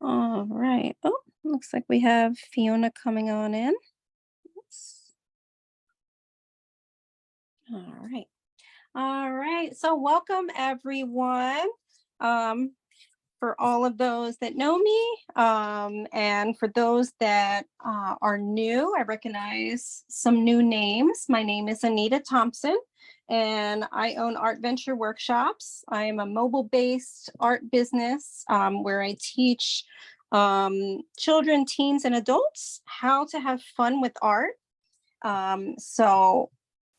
All right. Oh, looks like we have Fiona coming on in. Oops. All right. All right. So welcome everyone. Um, for all of those that know me, and for those that are new, I recognize some new names. My name is Anita Thompson, and I own Art Venture Workshops. I am a mobile-based art business where I teach children, teens, and adults how to have fun with art.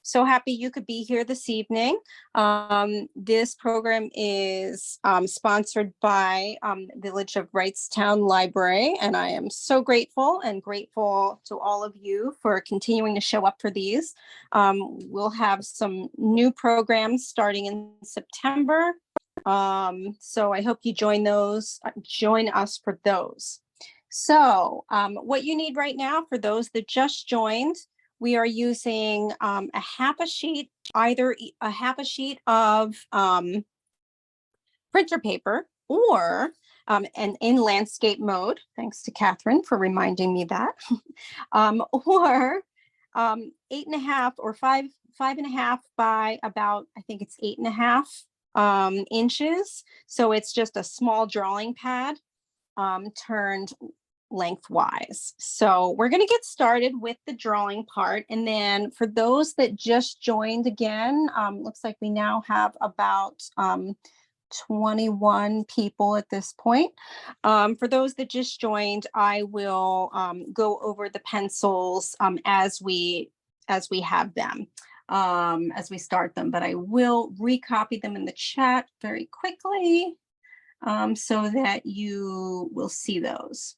So happy you could be here this evening. This program is sponsored by Village of Wrightstown Library, and I am so grateful to all of you for continuing to show up for these. We'll have some new programs starting in September. So I hope you join us for those. So what you need right now for those that just joined, we are using a half a sheet, either a half a sheet of printer paper or and in landscape mode, thanks to Catherine for reminding me that, or 8.5 or five and a half by about, I think it's 8.5 inches. So it's just a small drawing pad turned lengthwise. So we're going to get started with the drawing part. And then for those that just joined again, looks like we now have about 21 people at this point. For those that just joined, I will go over the pencils as we have them, as we start them, but I will recopy them in the chat very quickly so that you will see those.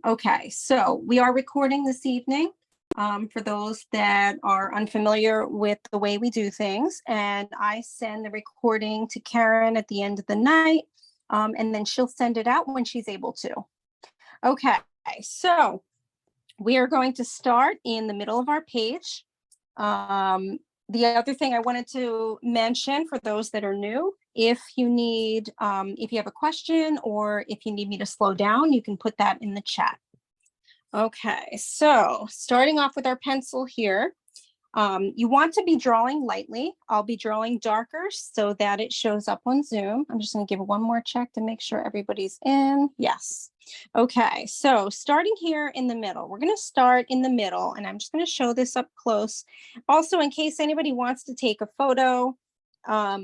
Okay, so we are recording this evening for those that are unfamiliar with the way we do things, and I send the recording to Karen at the end of the night, and then she'll send it out when she's able to. Okay, so we are going to start in the middle of our page. The other thing I wanted to mention for those that are new, if you have a question or if you need me to slow down, you can put that in the chat. Okay, so starting off with our pencil here, you want to be drawing lightly. I'll be drawing darker so that it shows up on Zoom. I'm just going to give one more check to make sure everybody's in. Yes. Okay, so starting here in the middle, we're going to start in the middle, and I'm just going to show this up close. Also, in case anybody wants to take a photo, let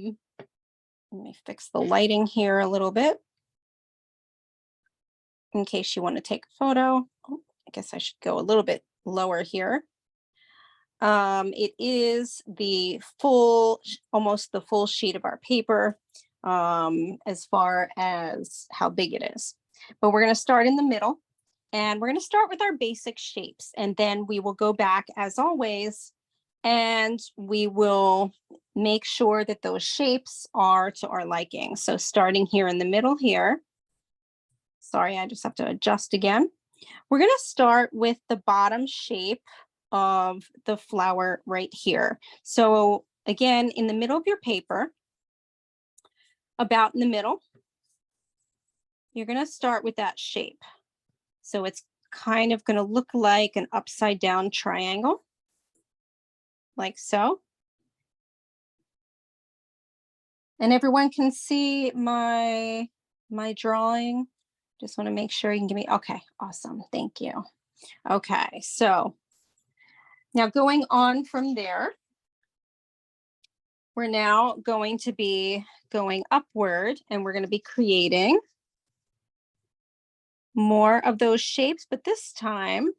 me fix the lighting here a little bit. In case you want to take a photo, I guess I should go a little bit lower here. It is almost the full sheet of our paper as far as how big it is. But we're going to start in the middle, and we're going to start with our basic shapes, and then we will go back as always, and we will make sure that those shapes are to our liking. So starting here in the middle here, sorry, I just have to adjust again. We're going to start with the bottom shape of the flower right here. So again, in the middle of your paper, about in the middle, you're going to start with that shape. So it's kind of going to look like an upside down triangle, like so. And everyone can see my drawing. Just want to make sure you can give me, okay, awesome, thank you. Okay, so now going on from there, we're now going to be going upward, and we're going to be creating more of those shapes, but this time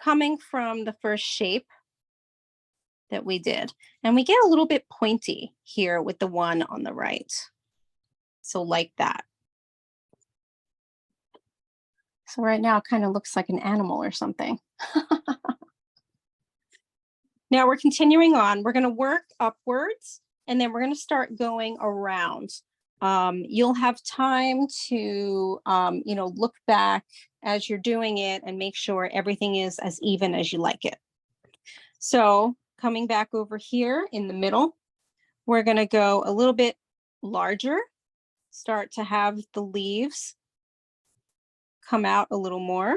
coming from the first shape that we did. And we get a little bit pointy here with the one on the right. So like that. So right now it kind of looks like an animal or something. Now we're continuing on. We're going to work upwards, and then we're going to start going around. You'll have time to, look back as you're doing it and make sure everything is as even as you like it. So coming back over here in the middle, we're going to go a little bit larger, start to have the leaves come out a little more.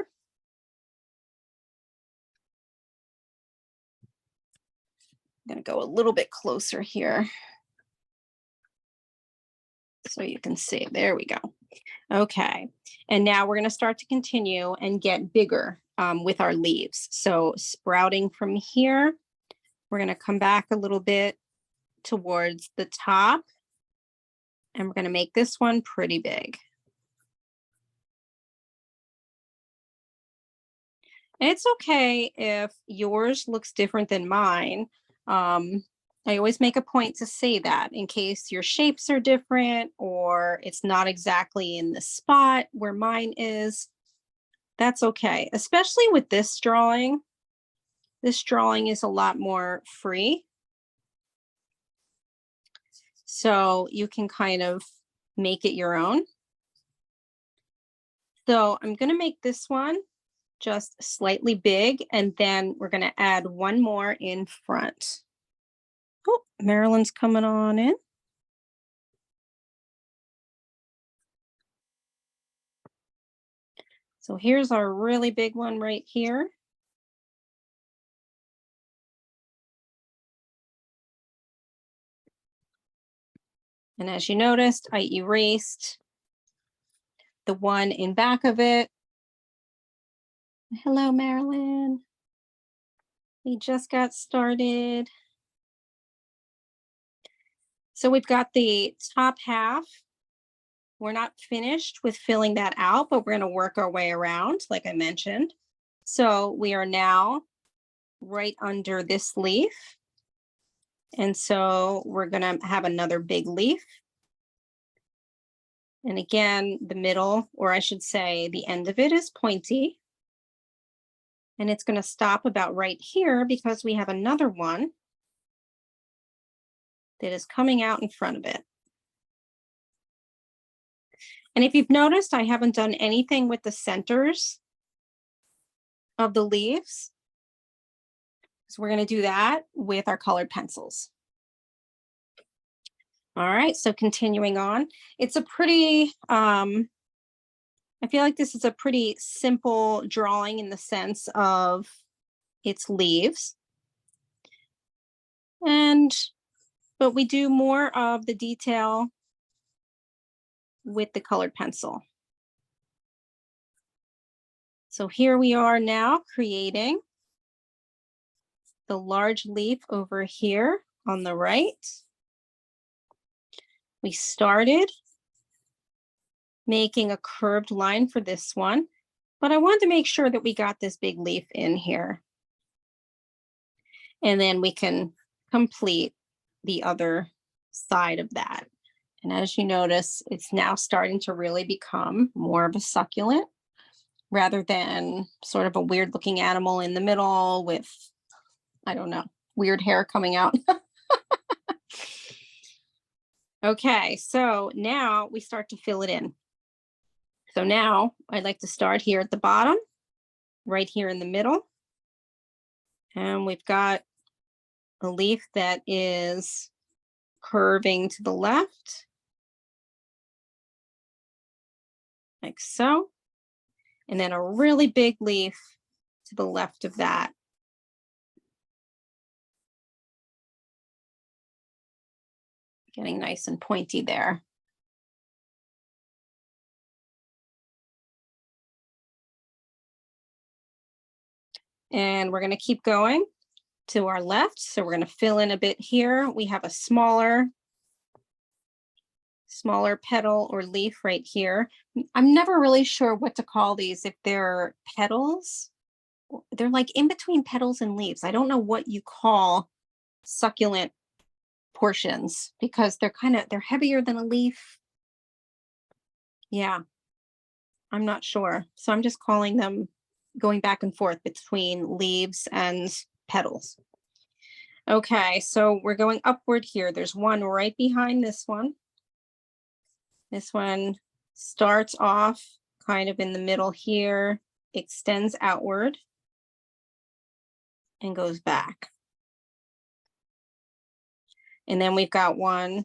I'm going to go a little bit closer here so you can see. There we go. Okay. And now we're going to start to continue and get bigger with our leaves. So sprouting from here, we're going to come back a little bit towards the top, and we're going to make this one pretty big. And it's okay if yours looks different than mine. I always make a point to say that in case your shapes are different or it's not exactly in the spot where mine is. That's okay, especially with this drawing. This drawing is a lot more free. So you can kind of make it your own. So I'm going to make this one just slightly big, and then we're going to add one more in front. Oh, Marilyn's coming on in. So here's our really big one right here. And as you noticed, I erased the one in back of it. Hello, Marilyn. We just got started. So we've got the top half. We're not finished with filling that out, but we're going to work our way around, like I mentioned. So we are now right under this leaf. And so we're going to have another big leaf. And again, the middle, or I should say the end of it, is pointy. And it's going to stop about right here because we have another one that is coming out in front of it. And if you've noticed, I haven't done anything with the centers of the leaves. So we're going to do that with our colored pencils. All right, so continuing on, it's a pretty, I feel like this is a pretty simple drawing in the sense of its leaves. But we do more of the detail with the colored pencil. So here we are now creating the large leaf over here on the right. We started making a curved line for this one, but I wanted to make sure that we got this big leaf in here. And then we can complete the other side of that. And as you notice, it's now starting to really become more of a succulent rather than sort of a weird looking animal in the middle with, I don't know, weird hair coming out. Okay, so now we start to fill it in. So now I'd like to start here at the bottom, right here in the middle. And we've got a leaf that is curving to the left, like so. And then a really big leaf to the left of that. Getting nice and pointy there. And we're going to keep going to our left. So we're going to fill in a bit here. We have a smaller petal or leaf right here. I'm never really sure what to call these, if they're petals. They're like in between petals and leaves. I don't know what you call succulent portions because they're heavier than a leaf. Yeah, I'm not sure. So I'm just calling them, going back and forth between leaves and petals. Okay, so we're going upward here. There's one right behind this one. This one starts off kind of in the middle here, extends outward, and goes back. And then we've got one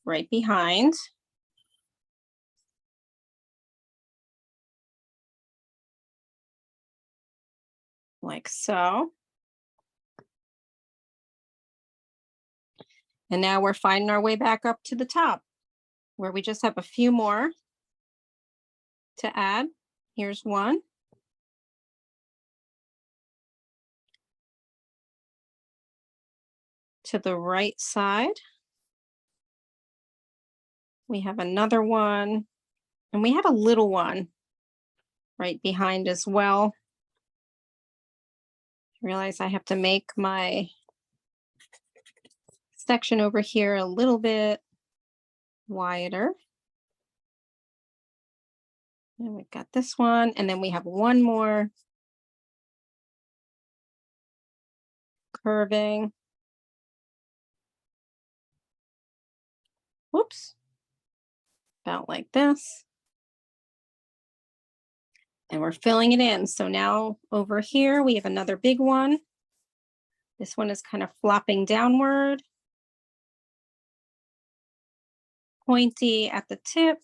right behind. like so. And now we're finding our way back up to the top where we just have a few more to add. Here's one. To the right side, we have another one, and we have a little one right behind as well. I realize I have to make my section over here a little bit wider. And we've got this one, and then we have one more curving. Whoops. About like this. And we're filling it in. So now over here, we have another big one. This one is kind of flopping downward. Pointy at the tip.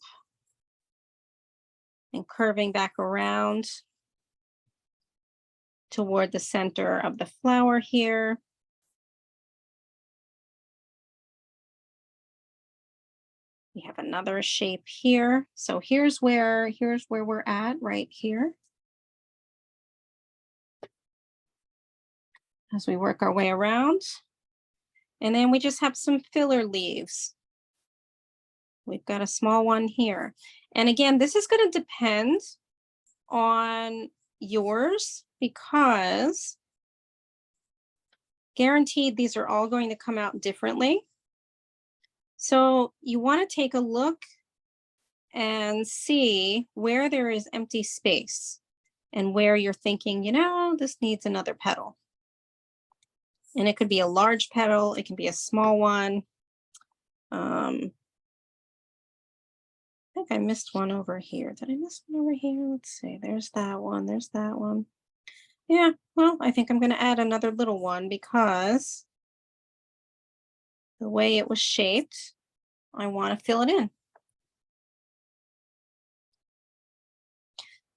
And curving back around toward the center of the flower here. We have another shape here. So here's where we're at right here. As we work our way around. And then we just have some filler leaves. We've got a small one here. And again, this is going to depend on yours because guaranteed these are all going to come out differently. So you want to take a look and see where there is empty space and where you're thinking, you know, this needs another petal. And it could be a large petal, it can be a small one. I think I missed one over here. Did I miss one over here? Let's see. There's that one. There's that one. Yeah, well, I think I'm going to add another little one because the way it was shaped, I want to fill it in.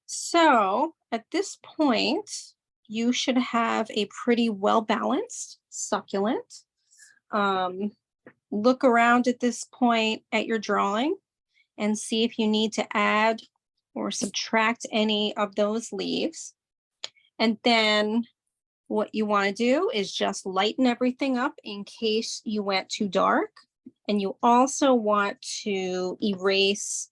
So at this point, you should have a pretty well-balanced succulent. Look around at this point at your drawing and see if you need to add or subtract any of those leaves. And then what you want to do is just lighten everything up in case you went too dark. And you also want to erase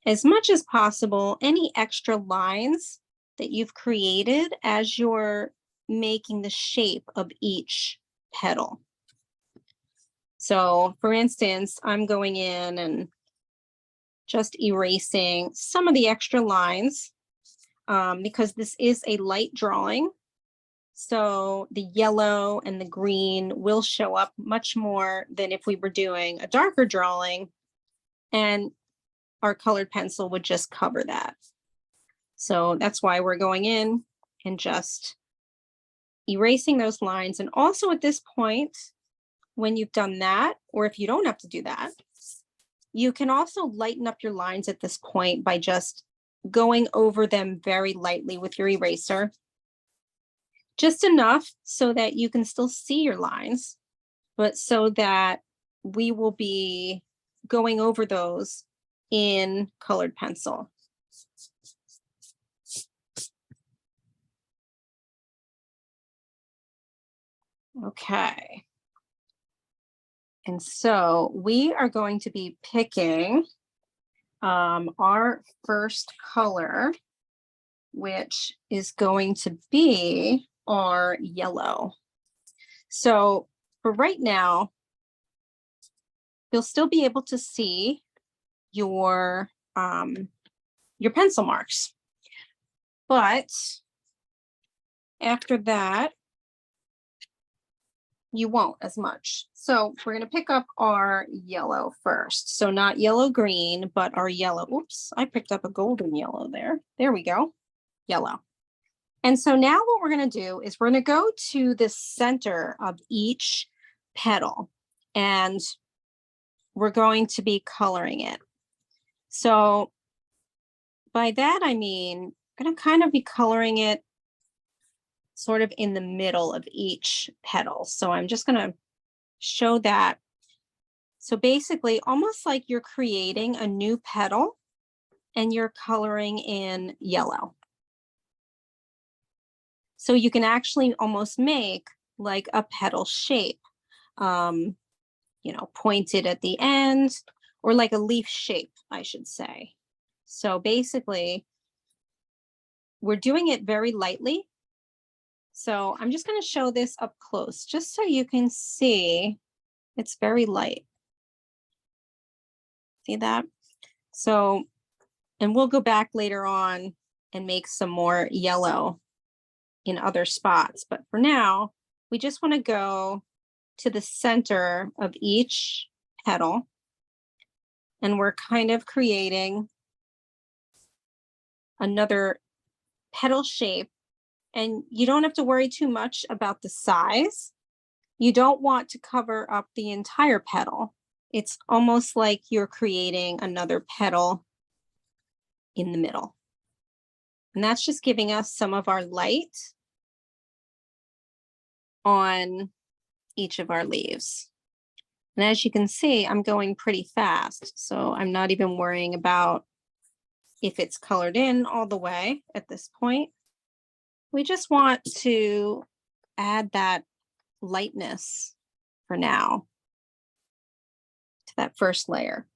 as much as possible any extra lines that you've created as you're making the shape of each petal. So for instance, I'm going in and just erasing some of the extra lines because this is a light drawing. So the yellow and the green will show up much more than if we were doing a darker drawing and our colored pencil would just cover that. So that's why we're going in and just erasing those lines. And also at this point, when you've done that, or if you don't have to do that, you can also lighten up your lines at this point by just going over them very lightly with your eraser. Just enough so that you can still see your lines, but so that we will be going over those in colored pencil. Okay. And so we are going to be picking our first color, which is going to be our yellow. So for right now, you'll still be able to see your pencil marks. But after that, you won't as much. So we're going to pick up our yellow first. So not yellow green, but our yellow. Oops, I picked up a golden yellow there. There we go. Yellow. And so now what we're going to do is we're going to go to the center of each petal and we're going to be coloring it. So by that, I mean, I'm going to kind of be coloring it sort of in the middle of each petal. So I'm just going to show that. So basically, almost like you're creating a new petal and you're coloring in yellow. So you can actually almost make like a petal shape, pointed at the end, or like a leaf shape, I should say. So basically, we're doing it very lightly. So I'm just going to show this up close, just so you can see it's very light. See that? So, and we'll go back later on and make some more yellow in other spots. But for now, we just want to go to the center of each petal. And we're kind of creating another petal shape. And you don't have to worry too much about the size. You don't want to cover up the entire petal. It's almost like you're creating another petal in the middle. And that's just giving us some of our light on each of our leaves. And as you can see, I'm going pretty fast. So I'm not even worrying about if it's colored in all the way at this point. We just want to add that lightness for now to that first layer.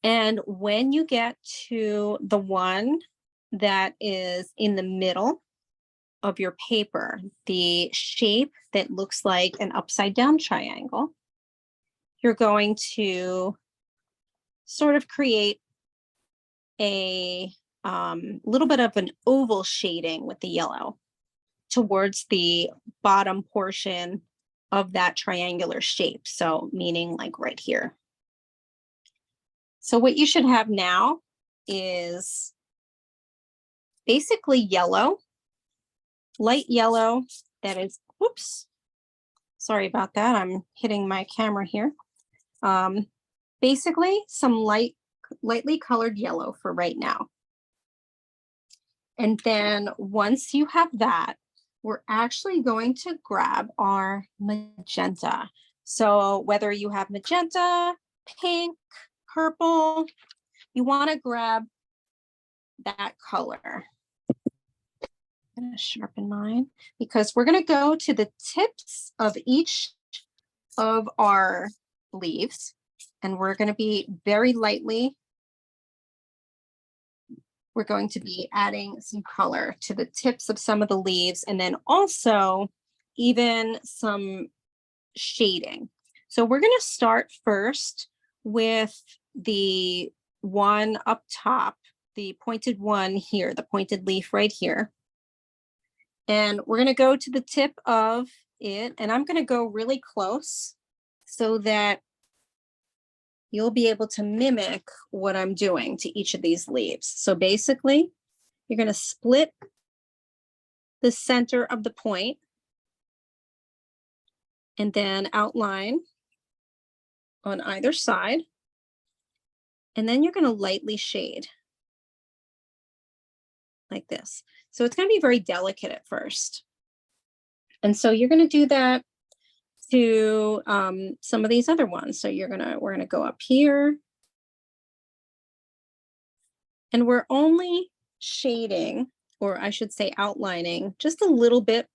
And when you get to the one that is in the middle of your paper, the shape that looks like an upside down triangle, you're going to sort of create a little bit of an oval shading with the yellow towards the bottom portion of that triangular shape. So meaning like right here. So what you should have now is basically yellow, light yellow that is, whoops, sorry about that. I'm hitting my camera here. Basically some lightly colored yellow for right now. And then once you have that, we're actually going to grab our magenta. So whether you have magenta, pink, purple, you want to grab that color. I'm going to sharpen mine because we're going to go to the tips of each of our leaves, and we're going to be very lightly, we're going to be adding some color to the tips of some of the leaves, and then also even some shading. So we're going to start first with the one up top, the pointed one here, the pointed leaf right here. And we're going to go to the tip of it, and I'm going to go really close so that you'll be able to mimic what I'm doing to each of these leaves. So basically, you're going to split the center of the point and then outline on either side. And then you're going to lightly shade like this. So it's going to be very delicate at first. And so you're going to do that to some of these other ones. So we're going to go up here. And we're only shading, or I should say outlining, just a little bit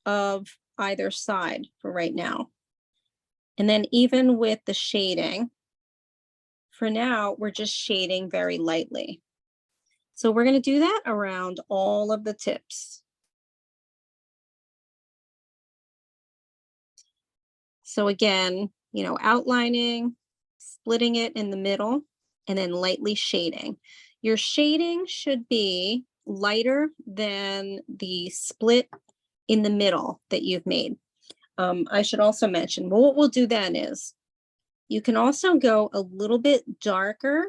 of either side for right now. And then even with the shading, for now, we're just shading very lightly. So we're going to do that around all of the tips. So again, outlining, splitting it in the middle, and then lightly shading. Your shading should be lighter than the split in the middle that you've made. I should also mention, well, what we'll do then is you can also go a little bit darker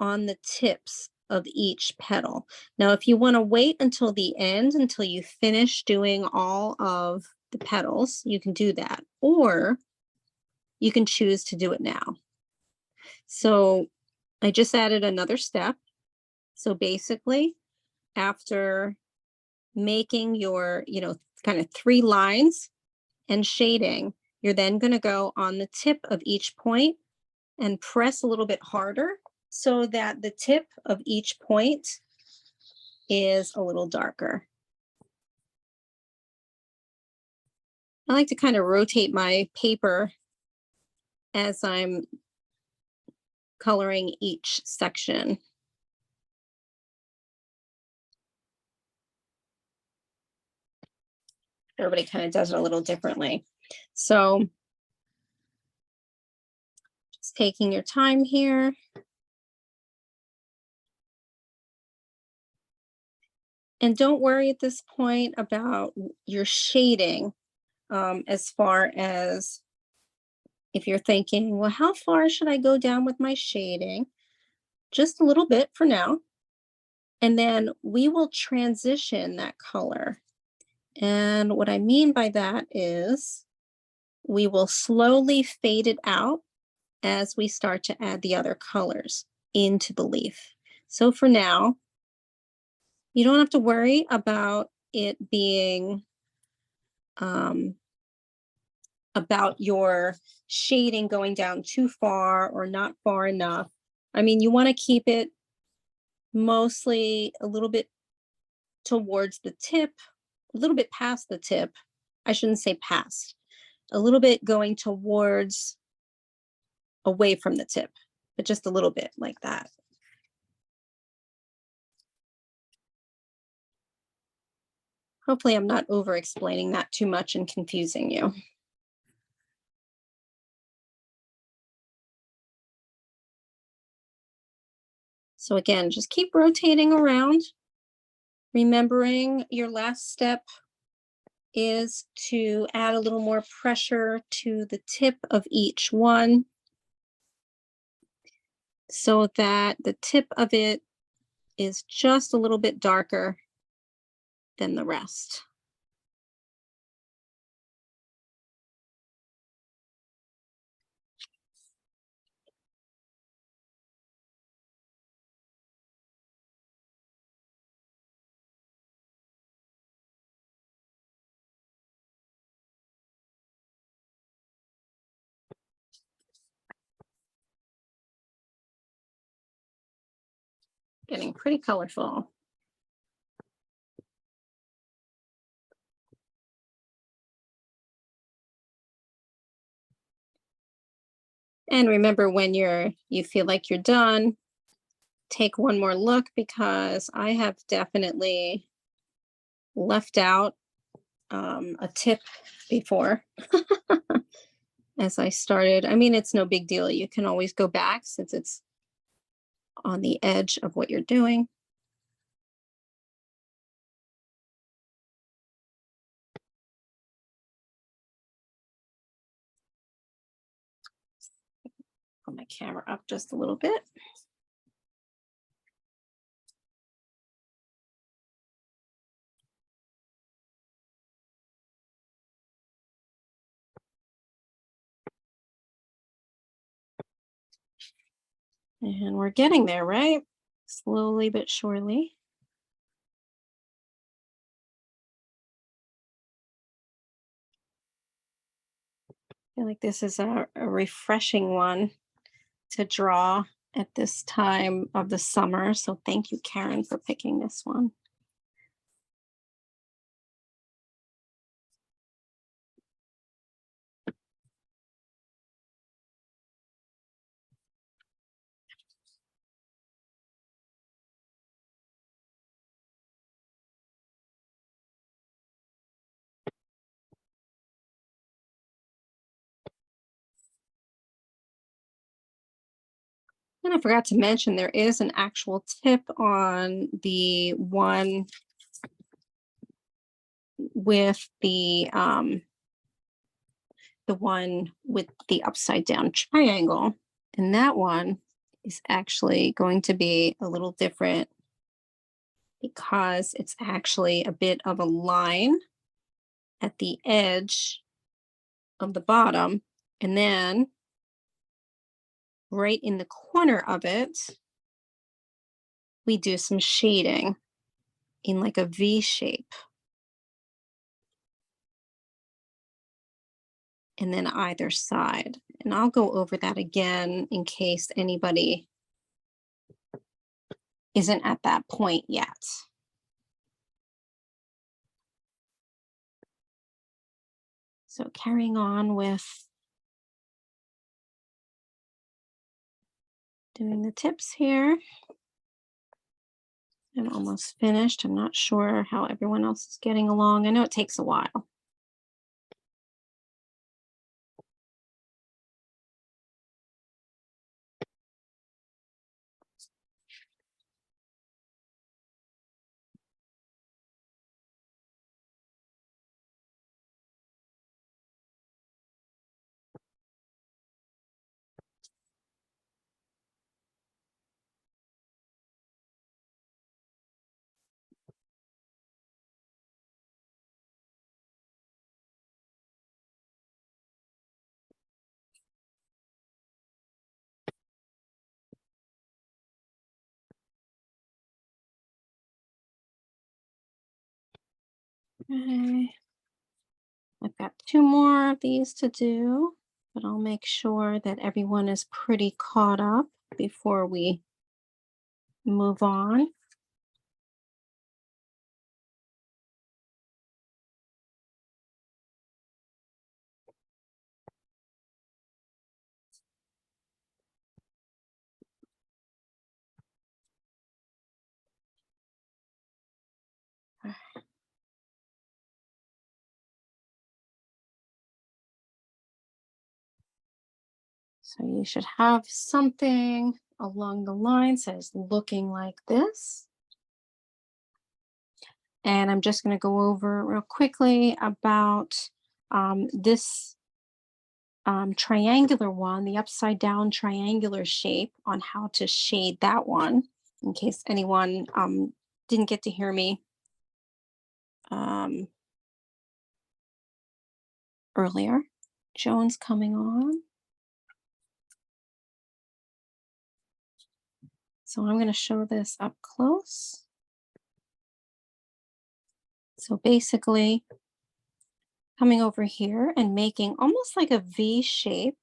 on the tips of each petal. Now, if you want to wait until the end, until you finish doing all of the petals, you can do that, or you can choose to do it now. So I just added another step. So basically, after making your, kind of 3 lines and shading. You're then going to go on the tip of each point and press a little bit harder so that the tip of each point is a little darker. I like to kind of rotate my paper as I'm coloring each section. Everybody kind of does it a little differently. So just taking your time here. And don't worry at this point about your shading, as far as if you're thinking, well, how far should I go down with my shading? Just a little bit for now. And then we will transition that color. And what I mean by that is we will slowly fade it out as we start to add the other colors into the leaf. So for now, you don't have to worry about it being about your shading going down too far or not far enough. I mean, you want to keep it mostly a little bit towards the tip, a little bit past the tip. I shouldn't say past, a little bit going towards away from the tip, but just a little bit like that. Hopefully I'm not over explaining that too much and confusing you. So again, just keep rotating around, remembering your last step is to add a little more pressure to the tip of each one so that the tip of it is just a little bit darker than the rest. Getting pretty colorful. And remember, when you feel like you're done, take one more look, because I have definitely left out a tip before as I started. I mean, it's no big deal. You can always go back since it's on the edge of what you're doing. Put my camera up just a little bit. And we're getting there, right? Slowly but surely. I feel like this is a refreshing one to draw at this time of the summer. So thank you, Karen, for picking this one. And I forgot to mention, there is an actual tip on the one with the one with the upside down triangle. And that one is actually going to be a little different because it's actually a bit of a line at the edge of the bottom. And then right in the corner of it, we do some shading in like a V shape. And then either side. And I'll go over that again in case anybody isn't at that point yet. So carrying on with doing the tips here. I'm almost finished. I'm not sure how everyone else is getting along. I know it takes a while. Okay. I've got 2 more of these to do, but I'll make sure that everyone is pretty caught up before we move on. So you should have something along the lines that is looking like this. And I'm just going to go over real quickly about this triangular one, the upside down triangular shape, on how to shade that one, in case anyone didn't get to hear me earlier. Joan's coming on. So I'm going to show this up close. So basically, coming over here and making almost like a V shape,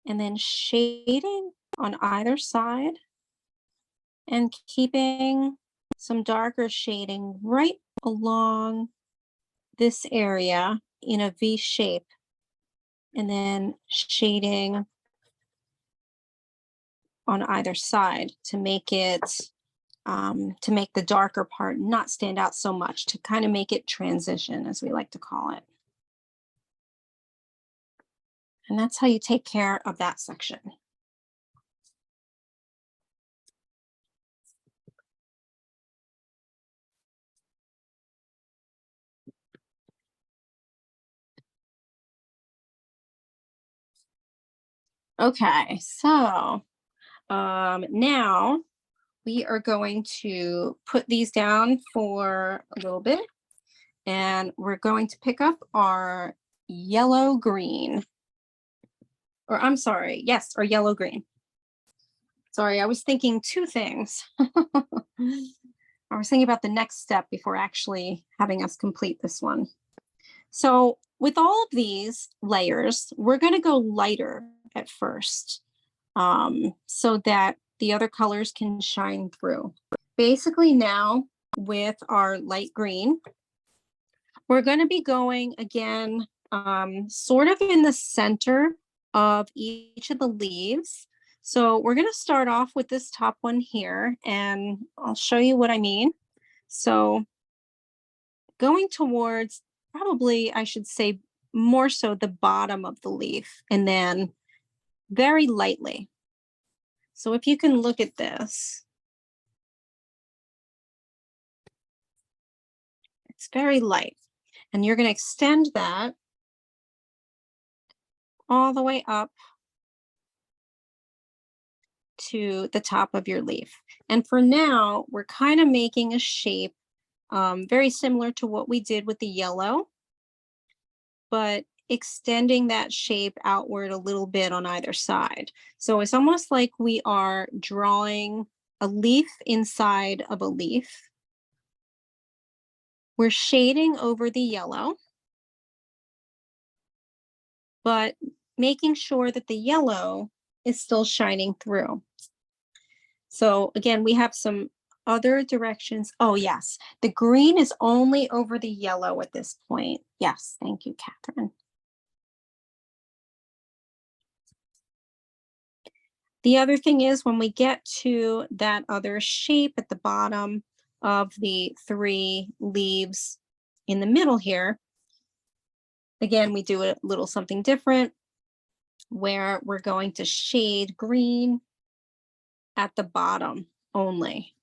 and then shading on either side and keeping some darker shading right along this area in a V shape, and then shading on either side to make it to make the darker part not stand out so much, to kind of make it transition, as we like to call it. And that's how you take care of that section. Okay, so now we are going to put these down for a little bit, and we're going to pick up our yellow green, or I'm sorry, yes, our yellow green. Sorry, I was thinking 2 things. I was thinking about the next step before actually having us complete this one. So with all of these layers, we're going to go lighter at first, so that the other colors can shine through. Basically now with our light green, we're going to be going again, sort of in the center of each of the leaves. So we're going to start off with this top one here, and I'll show you what I mean. So going towards, probably I should say more so the bottom of the leaf, and then very lightly. So if you can look at this, it's very light, and you're going to extend that all the way up to the top of your leaf. And for now, we're kind of making a shape very similar to what we did with the yellow, but extending that shape outward a little bit on either side. So it's almost like we are drawing a leaf inside of a leaf, we're shading over the yellow, but making sure that the yellow is still shining through. So again, we have some other directions. Oh yes, the green is only over the yellow at this point. Yes, thank you, Catherine. The other thing is when we get to that other shape at the bottom of the 3 leaves in the middle here, again, we do a little something different where we're going to shade green at the bottom only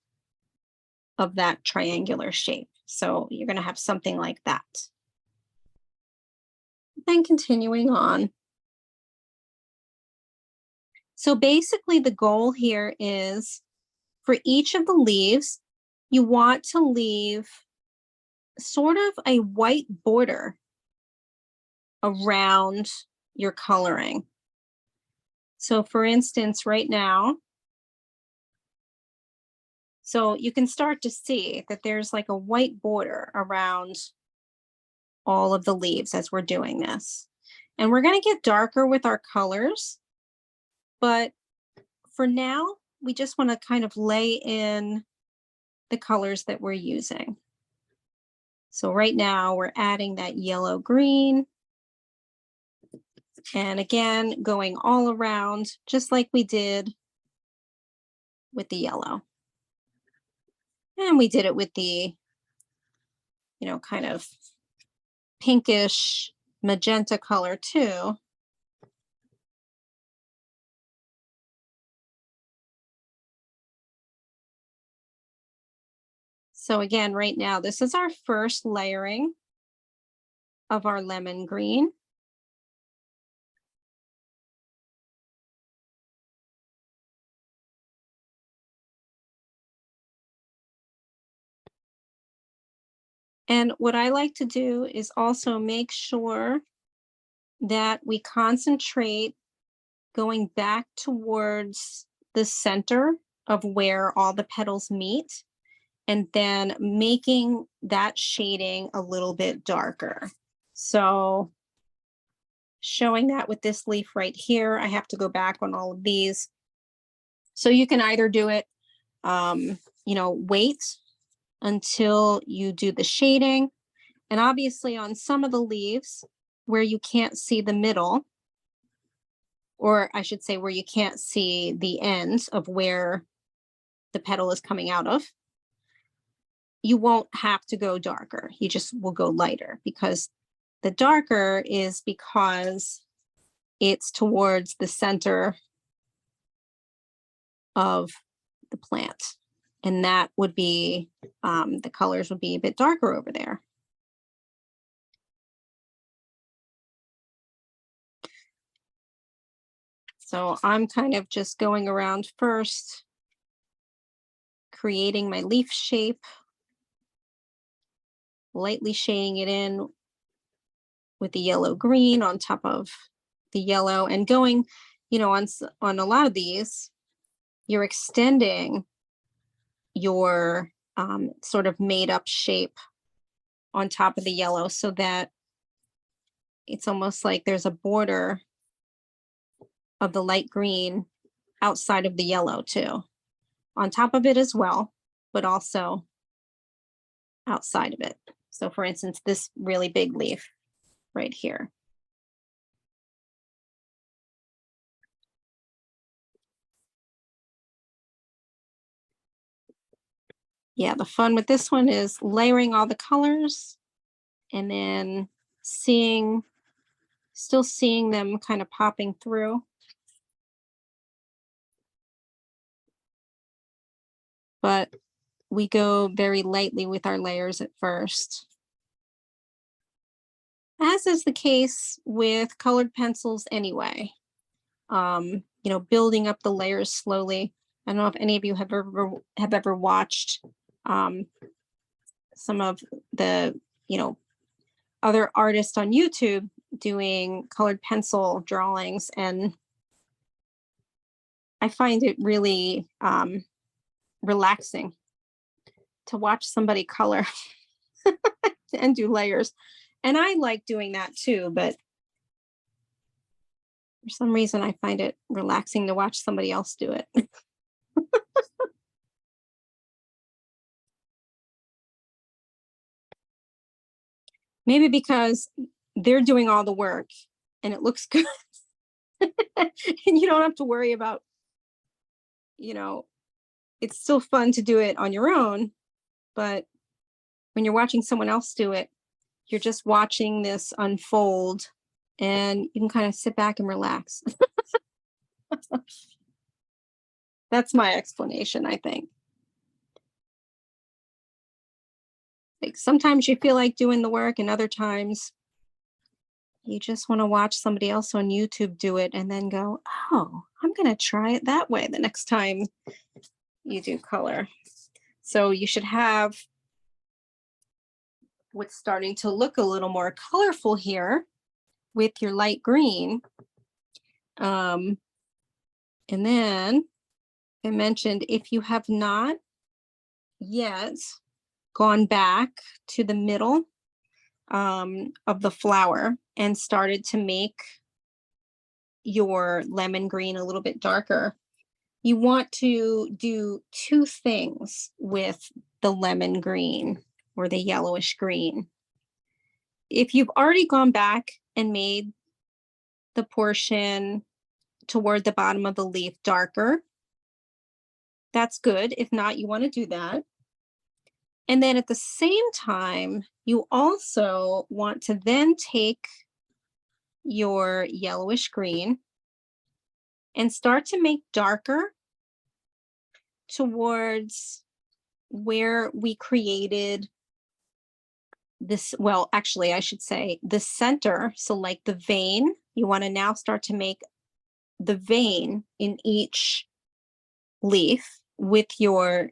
of that triangular shape. So you're going to have something like that. Then continuing on. So basically the goal here is for each of the leaves, you want to leave sort of a white border around your coloring. So for instance, right now, so you can start to see that there's like a white border around all of the leaves as we're doing this. And we're going to get darker with our colors, but for now, we just want to kind of lay in the colors that we're using. So right now we're adding that yellow green. And again, going all around, just like we did with the yellow. And we did it with the, kind of pinkish magenta color too. So again, right now, this is our first layering of our lemon green. And what I like to do is also make sure that we concentrate going back towards the center of where all the petals meet, and then making that shading a little bit darker. So showing that with this leaf right here, I have to go back on all of these. So you can either do it, wait until you do the shading. And obviously on some of the leaves where you can't see the middle, or I should say where you can't see the ends of where the petal is coming out of, you won't have to go darker. You just will go lighter, because the darker is because it's towards the center of the plant. And that would be, the colors would be a bit darker over there. So I'm kind of just going around first, creating my leaf shape, lightly shading it in with the yellow green on top of the yellow, and going, on a lot of these, you're extending your sort of made up shape on top of the yellow, so that it's almost like there's a border of the light green outside of the yellow too, on top of it as well, but also outside of it. So for instance, this really big leaf right here. Yeah, the fun with this one is layering all the colors and then still seeing them kind of popping through. But we go very lightly with our layers at first. As is the case with colored pencils anyway. Building up the layers slowly. I don't know if any of you have ever watched some of the, other artists on YouTube doing colored pencil drawings, and I find it really relaxing to watch somebody color. and do layers. And I like doing that too, but for some reason I find it relaxing to watch somebody else do it. Maybe because they're doing all the work and it looks good. And you don't have to worry about, you know, it's still fun to do it on your own, but when you're watching someone else do it, you're just watching this unfold and you can kind of sit back and relax. That's my explanation, I think. Like sometimes you feel like doing the work, and other times you just want to watch somebody else on YouTube do it and then go, oh, I'm going to try it that way the next time you do color. So you should have what's starting to look a little more colorful here with your light green. And then I mentioned if you have not yet gone back to the middle of the flower and started to make your lemon green a little bit darker, you want to do two things with the lemon green or the yellowish green. If you've already gone back and made the portion toward the bottom of the leaf darker, that's good. If not, you want to do that. And then at the same time, you also want to then take your yellowish green and start to make darker towards where we created this. Well, actually, I should say the center. So like the vein, you want to now start to make the vein in each leaf with your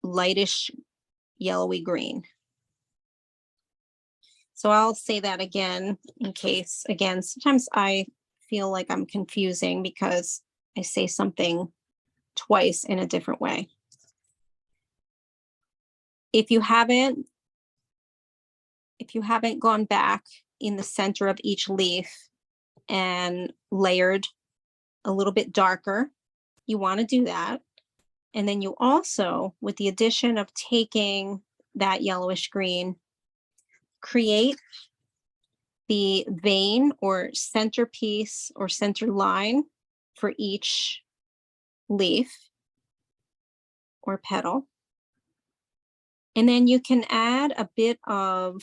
lightish yellowy green. So I'll say that again in case, again, sometimes I feel like I'm confusing because I say something twice in a different way. If you haven't gone back in the center of each leaf and layered a little bit darker, you want to do that. And then you also, with the addition of taking that yellowish green, create the vein or centerpiece or center line for each leaf or petal. And then you can add a bit of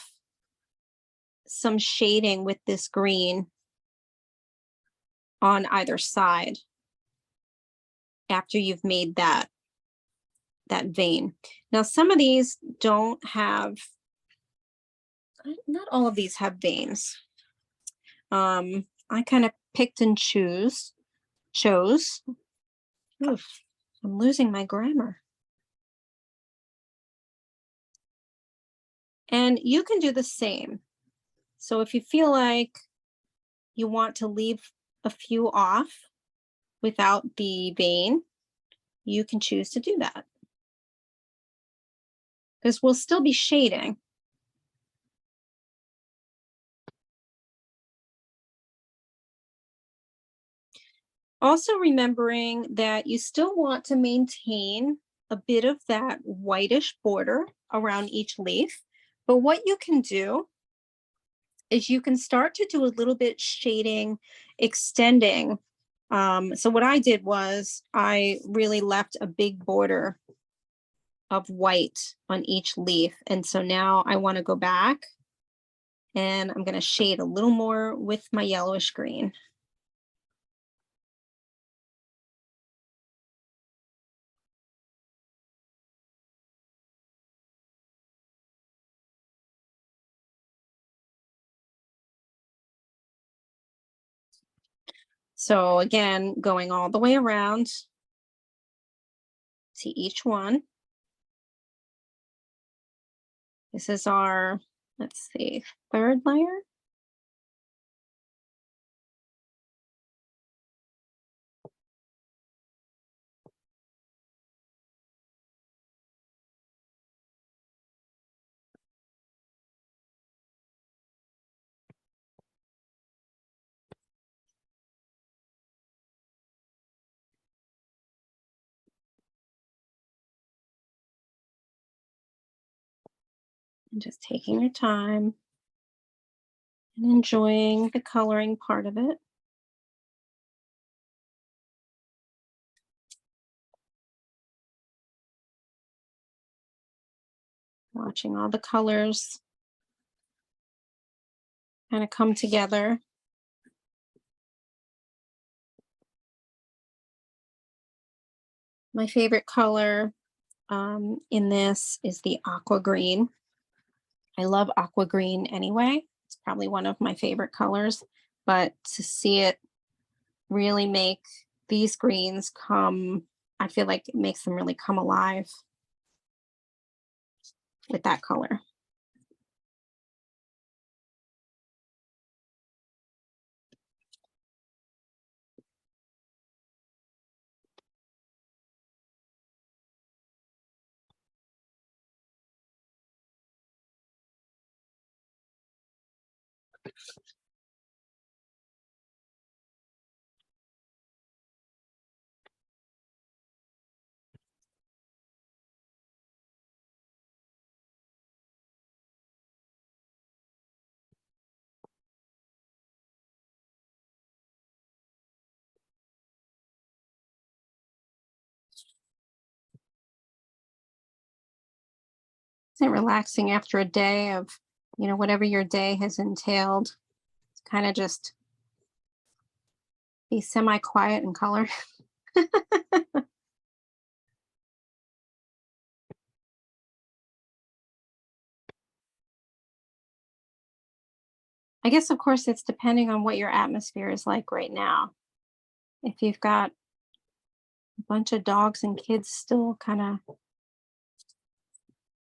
some shading with this green on either side after you've made that vein. Now, some of these don't have, not all of these have veins. I kind of picked and chose. Oof, I'm losing my grammar. And you can do the same. So if you feel like you want to leave a few off without the vein, you can choose to do that. Because we'll still be shading. Also remembering that you still want to maintain a bit of that whitish border around each leaf. But what you can do is you can start to do a little bit shading, extending. So what I did was I really left a big border of white on each leaf. And so now I want to go back and I'm going to shade a little more with my yellowish green. So again, going all the way around to each one. This is our, let's see, third layer. And just taking your time and enjoying the coloring part of it. Watching all the colors kind of come together. My favorite color in this is the aqua green. I love aqua green anyway. It's probably one of my favorite colors, but to see it really make these greens come, I feel like it makes them really come alive with that color. Isn't it relaxing after a day of, whatever your day has entailed? It's kind of just be semi-quiet in color. I guess, of course, it's depending on what your atmosphere is like right now. If you've got a bunch of dogs and kids still kind of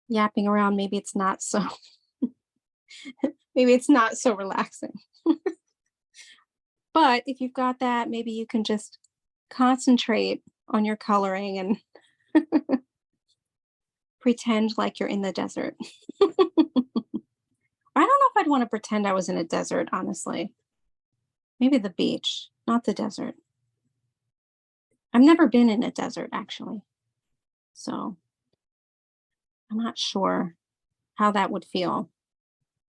yapping around, maybe it's not so maybe it's not so relaxing. But if you've got that, maybe you can just concentrate on your coloring and pretend like you're in the desert. I don't know if I'd want to pretend I was in a desert, honestly. Maybe the beach, not the desert. I've never been in a desert actually. So I'm not sure how that would feel.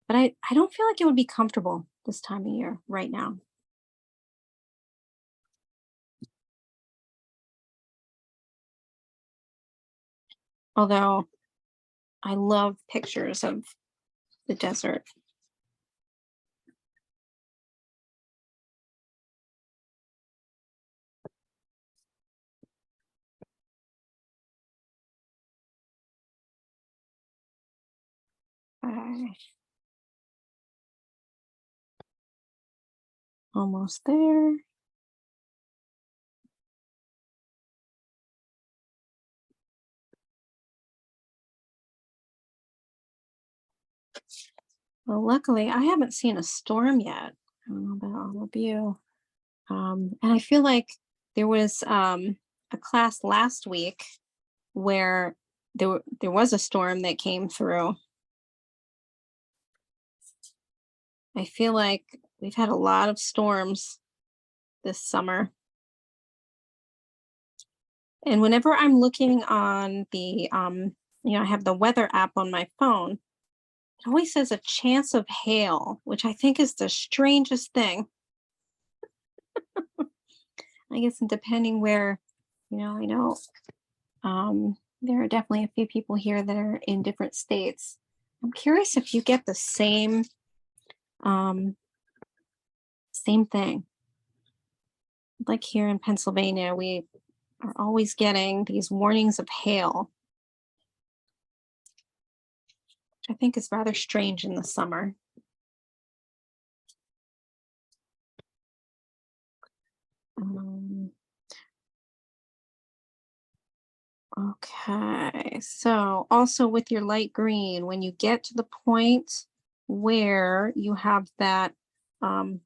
But I don't feel like it would be comfortable this time of year right now. Although I love pictures of the desert. Uh, Almost there. Well, luckily, I haven't seen a storm yet. I don't know about all of you. And I feel like there was a class last week where there was a storm that came through. I feel like we've had a lot of storms this summer. And whenever I'm looking on I have the weather app on my phone, it always says a chance of hail, which I think is the strangest thing. I guess, and depending where, I know there are definitely a few people here that are in different states. I'm curious if you get the um, same thing. Like here in Pennsylvania, we are always getting these warnings of hail, which I think is rather strange in the summer. Um, okay, so also with your light green, when you get to the point where you have that um,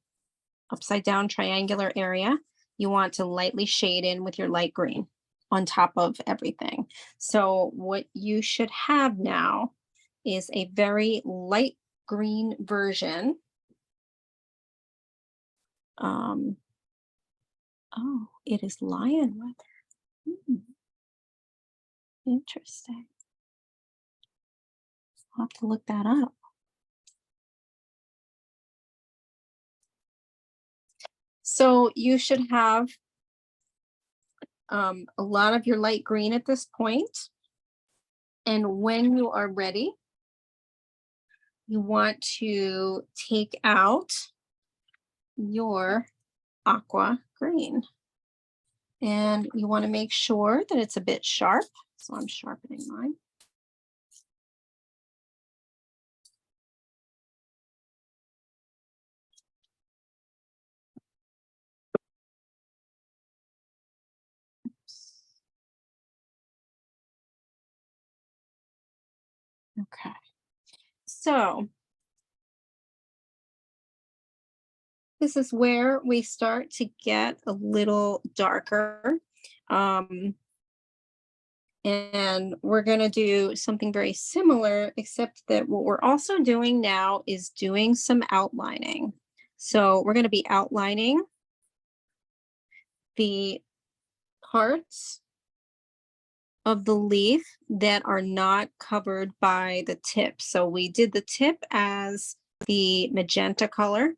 upside down triangular area, you want to lightly shade in with your light green on top of everything. So what you should have now is a very light green version. Um, oh, it is lion weather. Hmm, interesting. I'll have to look that up. So you should have a lot of your light green at this point. And when you are ready, you want to take out your aqua green. And you want to make sure that it's a bit sharp. So I'm sharpening mine. Okay. So this is where we start to get a little darker. And we're going to do something very similar, except that what we're also doing now is doing some outlining. So we're going to be outlining the parts of the leaf that are not covered by the tip. So we did the tip as the magenta color.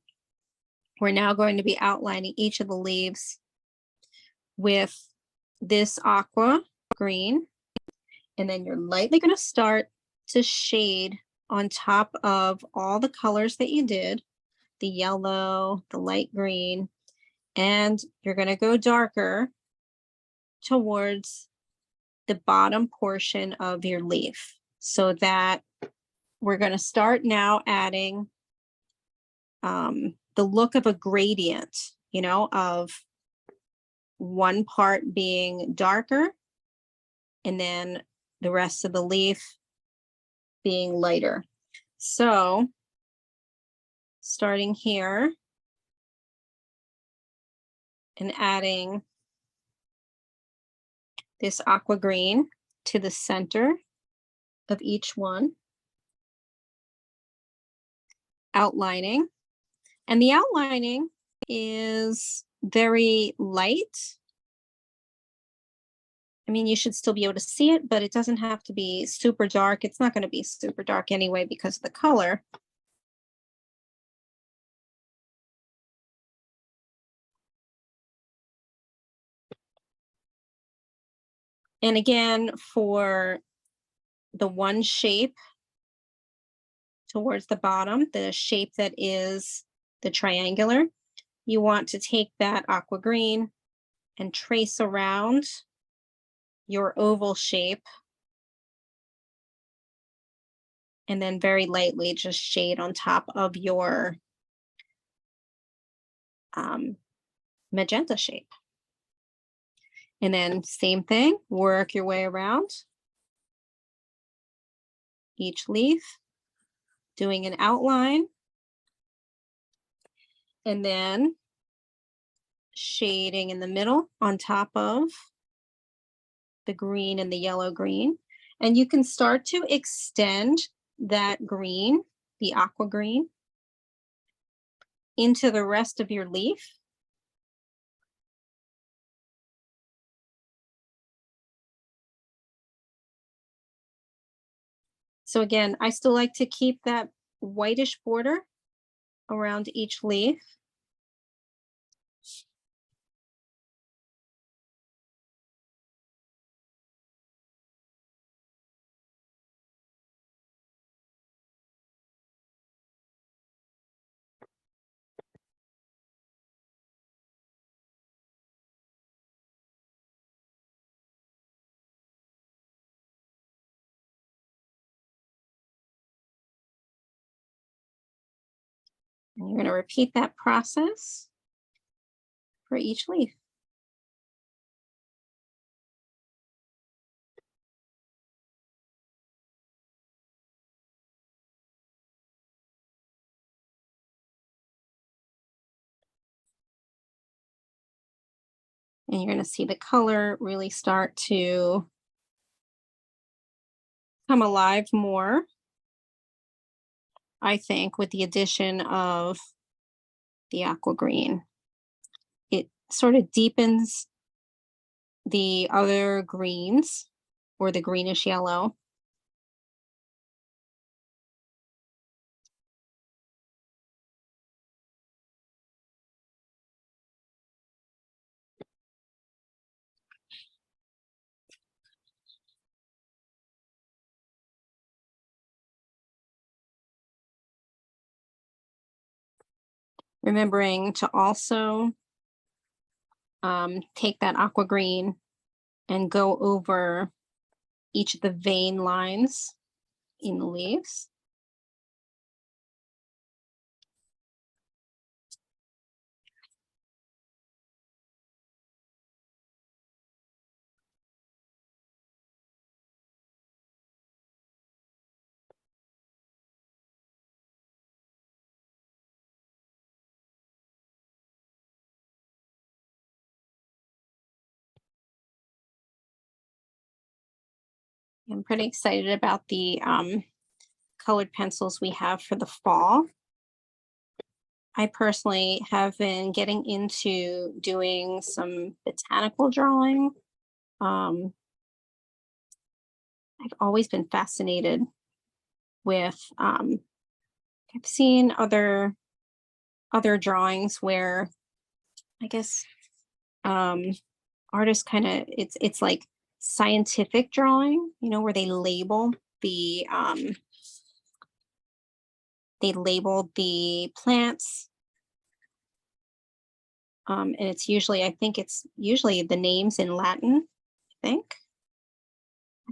We're now going to be outlining each of the leaves with this aqua green. And then you're lightly going to start to shade on top of all the colors that you did, the yellow, the light green, and you're going to go darker towards the bottom portion of your leaf, so that we're going to start now adding the look of a gradient, you know, of one part being darker and then the rest of the leaf being lighter. So starting here and adding this aqua green to the center of each one, outlining. And the outlining is very light. I mean, you should still be able to see it, but it doesn't have to be super dark. It's not going to be super dark anyway because of the color. And again, for the one shape towards the bottom, the shape that is the triangular, you want to take that aqua green and trace around your oval shape, and then very lightly just shade on top of your magenta shape. And then same thing, work your way around each leaf, doing an outline, and then shading in the middle on top of the green and the yellow green. And you can start to extend that green, the aqua green, into the rest of your leaf. So again, I still like to keep that whitish border around each leaf. And you're going to repeat that process for each leaf. And you're going to see the color really start to come alive more, I think, with the addition of the aqua green. It sort of deepens the other greens or the greenish yellow. remembering to also take that aqua green and go over each of the vein lines in the leaves. I'm pretty excited about the colored pencils we have for the fall. I personally have been getting into doing some botanical drawing. Um, I've always been fascinated with, I've seen other drawings where I guess um, artists kind of, it's like scientific drawing, where they label the plants, and it's usually the names in Latin. I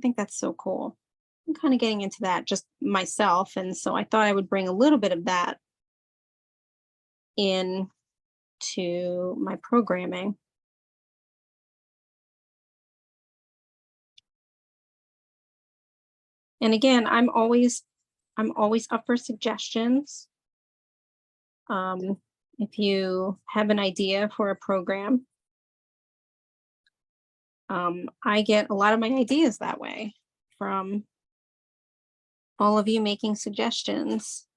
think that's so cool. I'm kind of getting into that just myself, and so I thought I would bring a little bit of that in to my programming. And again, I'm always up for suggestions. Um, if you have an idea for a program, I get a lot of my ideas that way from all of you making suggestions.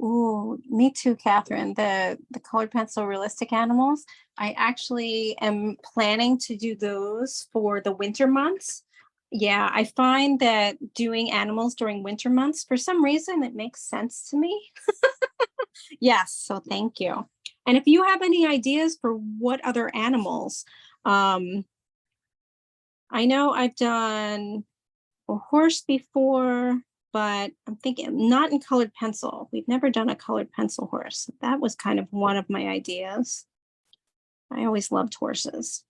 Ooh, me too, Catherine. The colored pencil realistic animals. I actually am planning to do those for the winter months. Yeah, I find that doing animals during winter months, for some reason, it makes sense to me. Yes, so thank you. And if you have any ideas for what other animals, um, I know I've done a horse before, but I'm thinking not in colored pencil. We've never done a colored pencil horse. That was kind of one of my ideas. I always loved horses.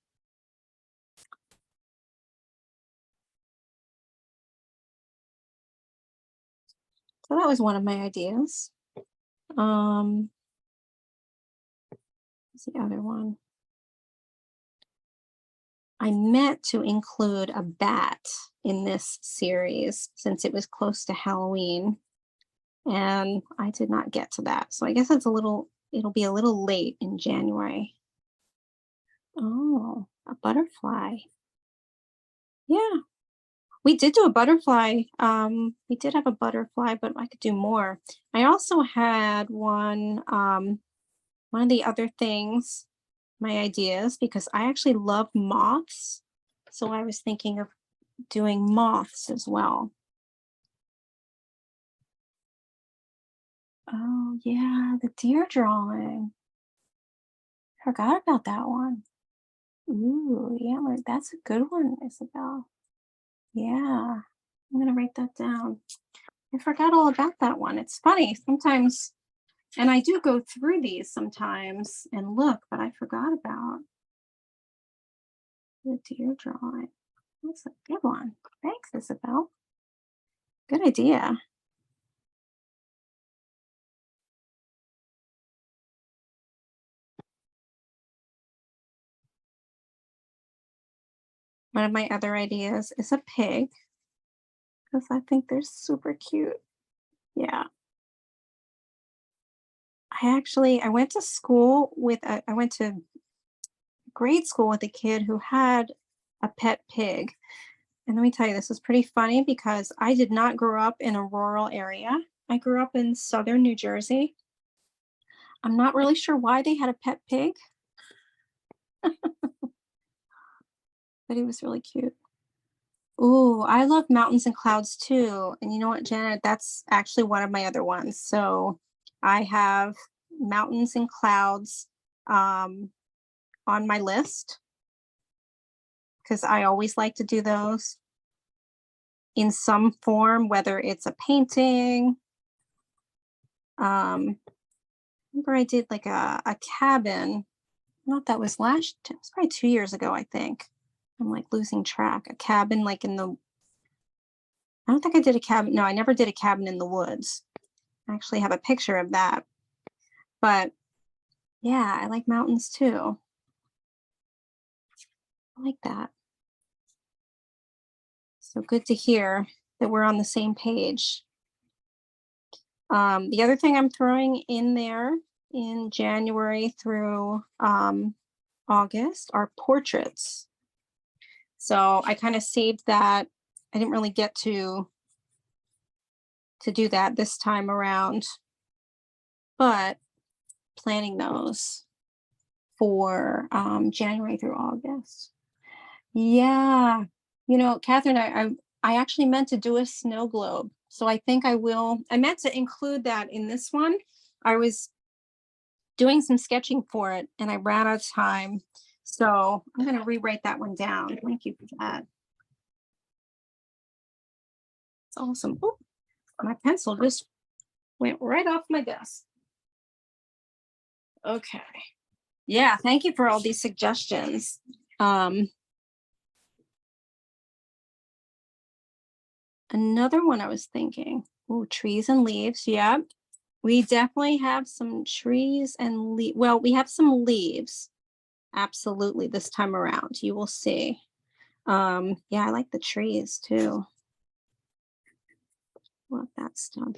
So that was one of my ideas. What's the other one? I meant to include a bat in this series since it was close to Halloween, and I did not get to that. So I guess it'll be a little late in January. Oh, a butterfly. Yeah, we did do a butterfly. We did have a butterfly, but I could do more. I also had one of the other things, my ideas, because I actually love moths. So I was thinking of doing moths as well. Oh, yeah, the deer drawing. Forgot about that one. Ooh, yeah, that's a good one, Isabel. Yeah, I'm gonna write that down. I forgot all about that one. It's funny sometimes, and I do go through these sometimes and look, but I forgot about the deer drawing. That's a good one. Thanks, Isabel. Good idea. One of my other ideas is a pig because I think they're super cute. Yeah. I went to school with I went to grade school with a kid who had a pet pig. And let me tell you, this is pretty funny because I did not grow up in a rural area. I grew up in southern New Jersey. I'm not really sure why they had a pet pig, but he was really cute. Ooh, I love mountains and clouds too. And you know what, Janet? That's actually one of my other ones. So I have mountains and clouds um, on my list because I always like to do those in some form, whether it's a painting. Remember I did like a cabin. Not that was it was probably 2 years ago, I think. I'm like losing track. A cabin like I don't think I did a cabin. No, I never did a cabin in the woods. I actually have a picture of that. But yeah, I like mountains too. I like that. So good to hear that we're on the same page. The other thing I'm throwing in there in January through August are portraits. So I kind of saved that. I didn't really get to do that this time around, but planning those for January through August. Yeah. You know, Catherine, I actually meant to do a snow globe. So I think I will. I meant to include that in this one. I was doing some sketching for it and I ran out of time. So I'm going to rewrite that one down. Thank you for that. It's awesome. Oh, my pencil just went right off my desk. Okay. Yeah, thank you for all these suggestions. Another one I was thinking, oh, trees and leaves. Yep. We definitely have some trees and well, we have some leaves. Absolutely this time around. You will see. Yeah, I like the trees too. Love that stuff.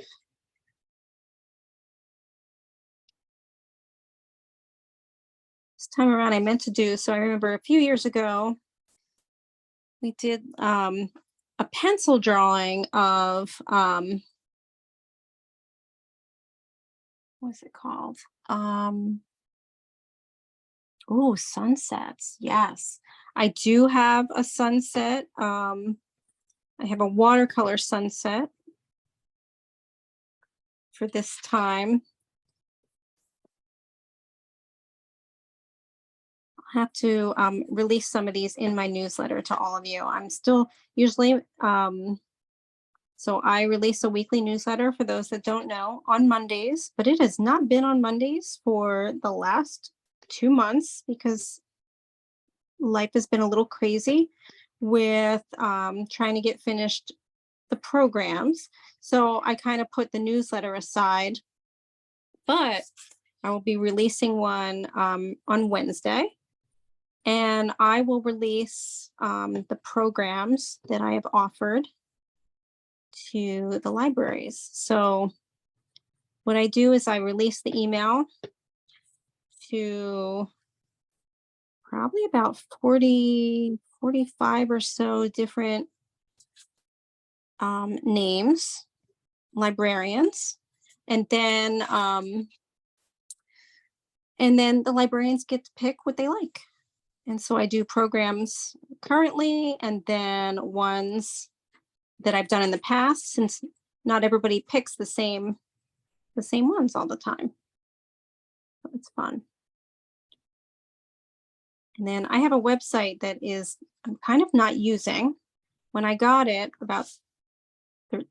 This time around I meant to do, so I remember a few years ago we did a pencil drawing of what's it called? Oh, sunsets. Yes. I do have a sunset. I have a watercolor sunset for this time. I'll have to release some of these in my newsletter to all of you. I'm still usually, so I release a weekly newsletter for those that don't know on Mondays, but it has not been on Mondays for the last 2 months because life has been a little crazy with trying to get finished the programs. So I kind of put the newsletter aside, but I will be releasing one on Wednesday. And I will release the programs that I have offered to the libraries. So what I do is I release the email to probably about 40, 45 or so different names, librarians, and then the librarians get to pick what they like. And so I do programs currently, and then ones that I've done in the past, since not everybody picks the same ones all the time. So it's fun. And then I have a website that I'm kind of not using. When I got it about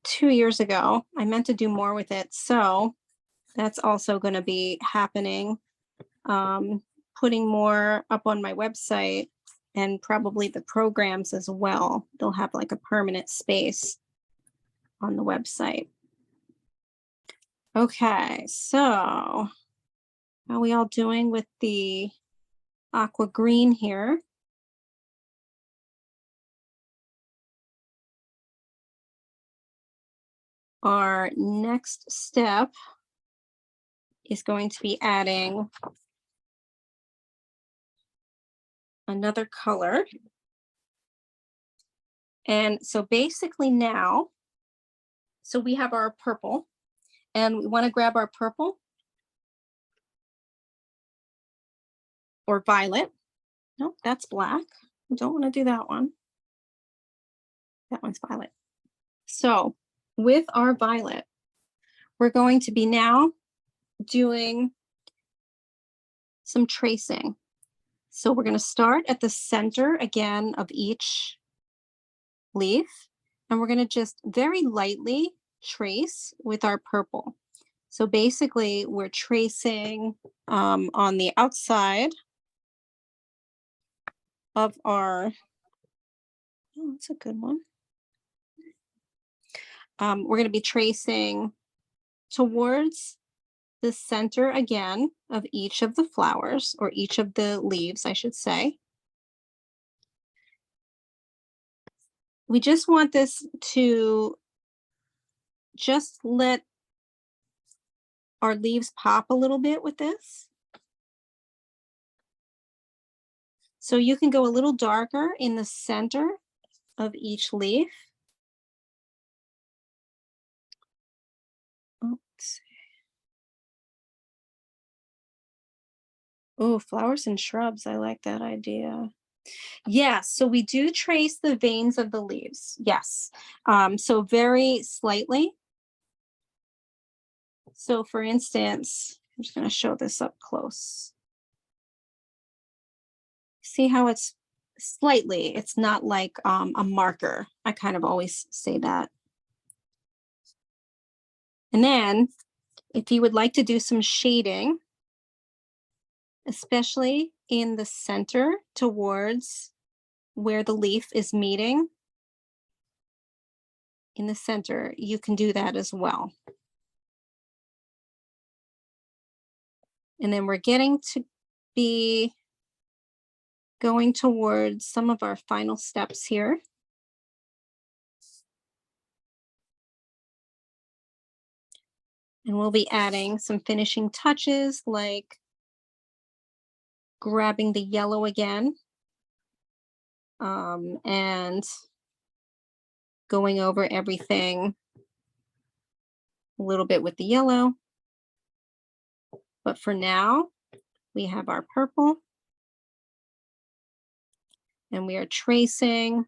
2 years ago, I meant to do more with it. So that's also going to be happening. Putting more up on my website and probably the programs as well. They'll have like a permanent space on the website. Okay, so how are we all doing with the aqua green here? Our next step is going to be adding another color. And so basically now, so we have our purple, and we want to grab our purple or violet. Nope, that's black. We don't want to do that one. That one's violet. So with our violet, we're going to be now doing some tracing. So we're going to start at the center again of each leaf, and we're going to just very lightly trace with our purple. So basically we're tracing on the outside of our, oh, that's a good one. We're going to be tracing towards the center again of each of the flowers, or each of the leaves, I should say. We just want this to just let our leaves pop a little bit with this. So you can go a little darker in the center of each leaf. Oops. Oh, flowers and shrubs. I like that idea. Yes, so we do trace the veins of the leaves. Yes. So very slightly. So for instance, I'm just going to show this up close. See how it's slightly, it's not like a marker. I kind of always say that. And then if you would like to do some shading, especially in the center towards where the leaf is meeting, in the center, you can do that as well. And then we're getting to be going towards some of our final steps here. And we'll be adding some finishing touches, like grabbing the yellow again, and going over everything a little bit with the yellow. But for now, we have our purple, and we are tracing,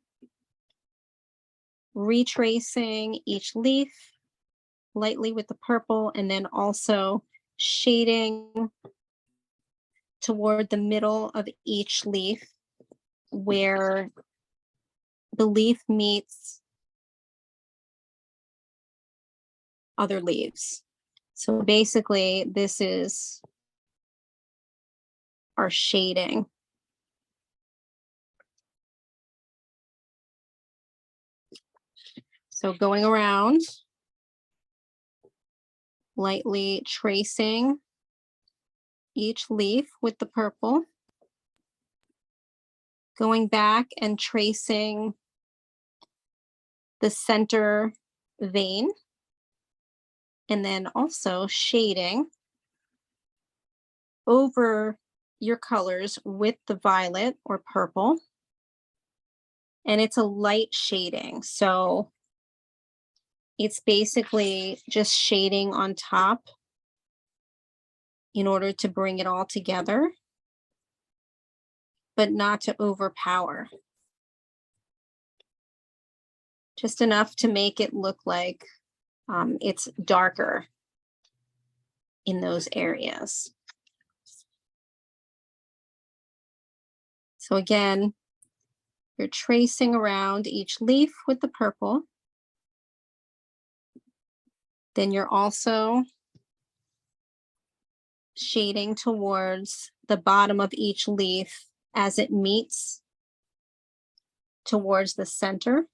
retracing each leaf lightly with the purple, and then also shading toward the middle of each leaf where the leaf meets other leaves. So basically, this is our shading. So going around, lightly tracing each leaf with the purple, going back and tracing the center vein, and then also shading over your colors with the violet or purple. And it's a light shading, so it's basically just shading on top in order to bring it all together, but not to overpower. Just enough to make it look like it's darker in those areas. So again, you're tracing around each leaf with the purple. Then you're also shading towards the bottom of each leaf as it meets towards the center.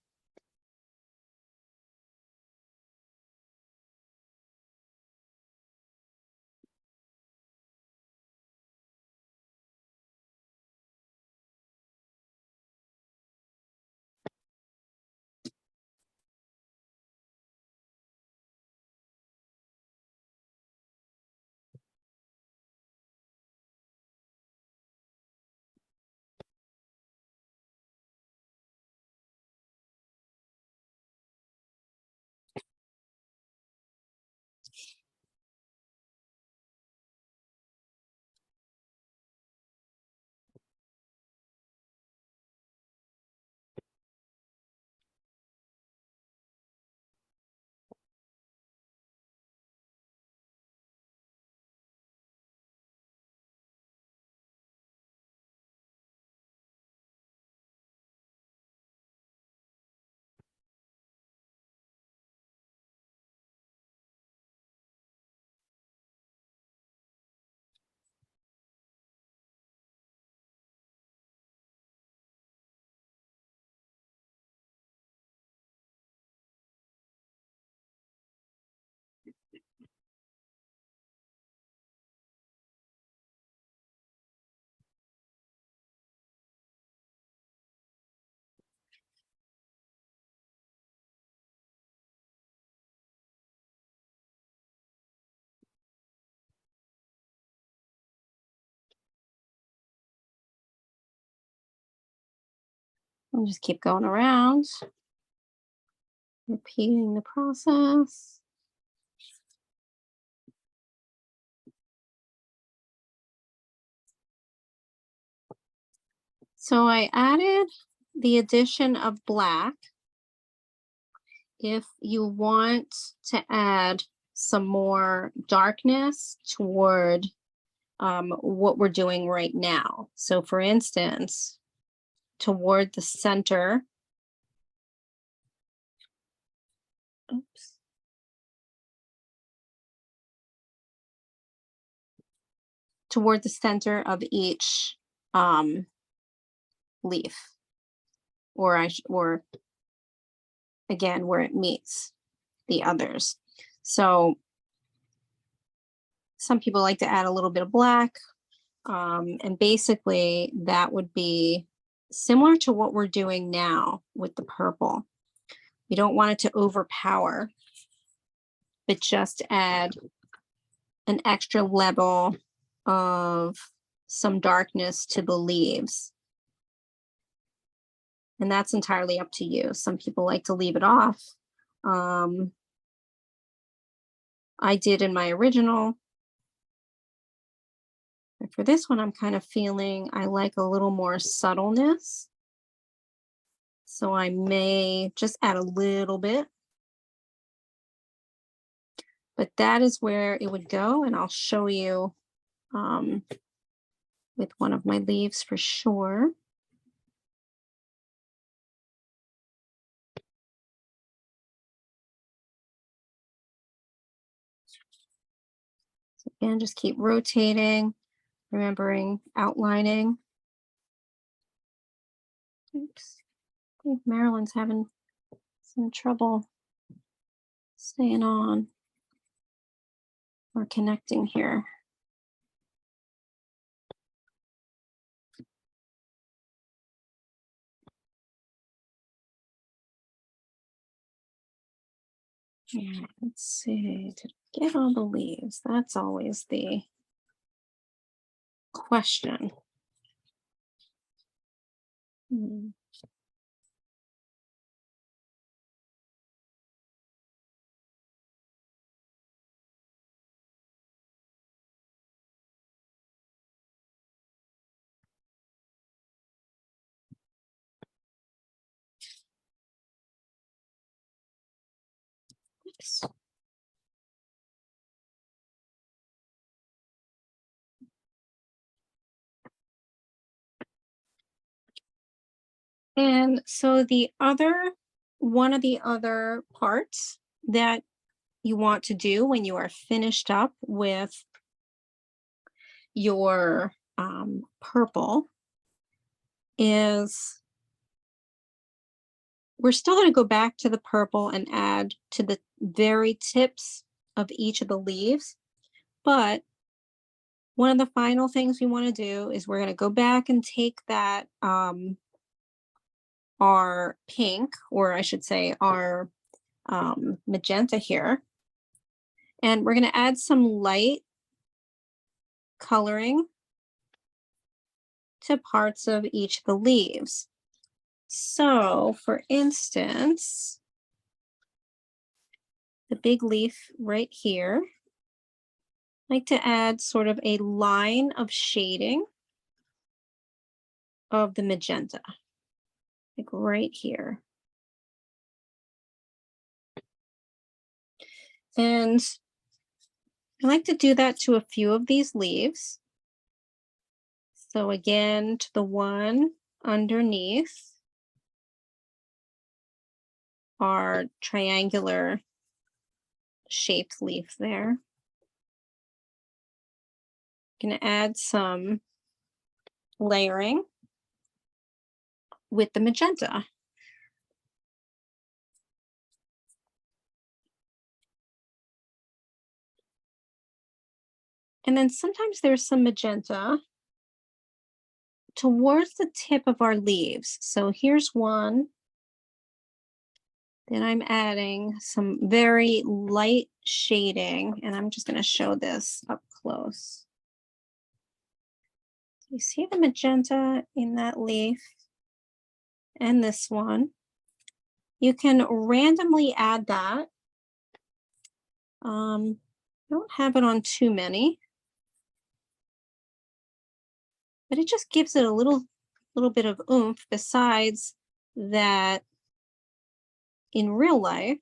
I'll just keep going around, repeating the process. So I added the addition of black. If you want to add some more darkness toward what we're doing right now. So for instance, toward the center, oops. Toward the center of each leaf, or again, where it meets the others. So some people like to add a little bit of black, and basically that would be similar to what we're doing now with the purple. You don't want it to overpower, but just add an extra level of some darkness to the leaves. And that's entirely up to you. Some people like to leave it off. I did in my original. But for this one, I'm kind of feeling I like a little more subtleness. So I may just add a little bit. But that is where it would go. And I'll show you with one of my leaves for sure. So again, just keep rotating, remembering outlining. Oops, I think Marilyn's having some trouble staying on or connecting here. Yeah, let's see, did I get all the leaves? That's always the question. Oops. And so one of the other parts that you want to do when you are finished up with your purple is we're still going to go back to the purple and add to the very tips of each of the leaves. But one of the final things we want to do is we're going to go back and take that our pink, or I should say our magenta here, and we're going to add some light coloring to parts of each of the leaves. So for instance, the big leaf right here, I like to add sort of a line of shading of the magenta, like right here. And I like to do that to a few of these leaves. So again, to the one underneath our triangular shaped leaf there. Going to add some layering with the magenta. And then sometimes there's some magenta towards the tip of our leaves. So here's one. Then I'm adding some very light shading, and I'm just going to show this up close. You see the magenta in that leaf? and this one. You can randomly add that. Don't have it on too many, but it just gives it a little bit of oomph. Besides that, in real life,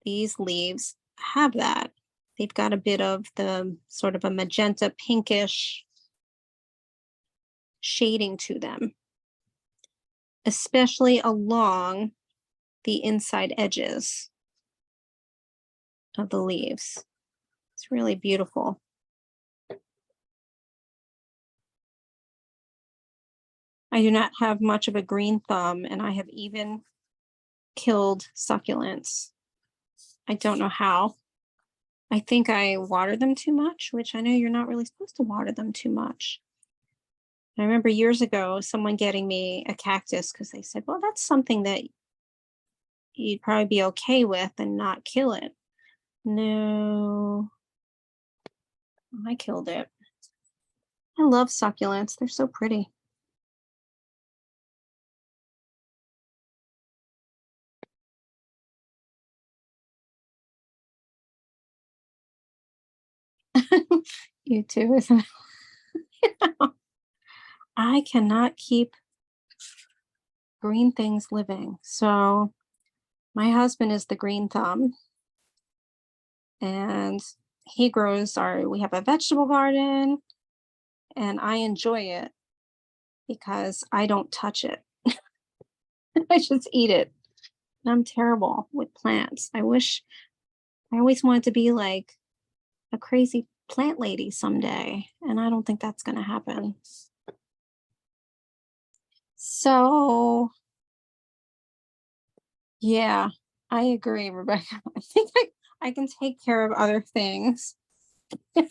these leaves have that. They've got a bit of the sort of a magenta pinkish shading to them, especially along the inside edges of the leaves. It's really beautiful. I do not have much of a green thumb, and I have even killed succulents. I don't know how. I think I water them too much, which I know you're not really supposed to water them too much. I remember years ago someone getting me a cactus because they said, well, that's something that you'd probably be okay with and not kill it. No, I killed it. I love succulents. They're so pretty. You too, isn't it? I cannot keep green things living. So my husband is the green thumb, and we have a vegetable garden, and I enjoy it because I don't touch it. I just eat it. And I'm terrible with plants. I always wanted to be like a crazy plant lady someday, and I don't think that's going to happen. So, yeah, I agree, Rebecca. I think I can take care of other things. I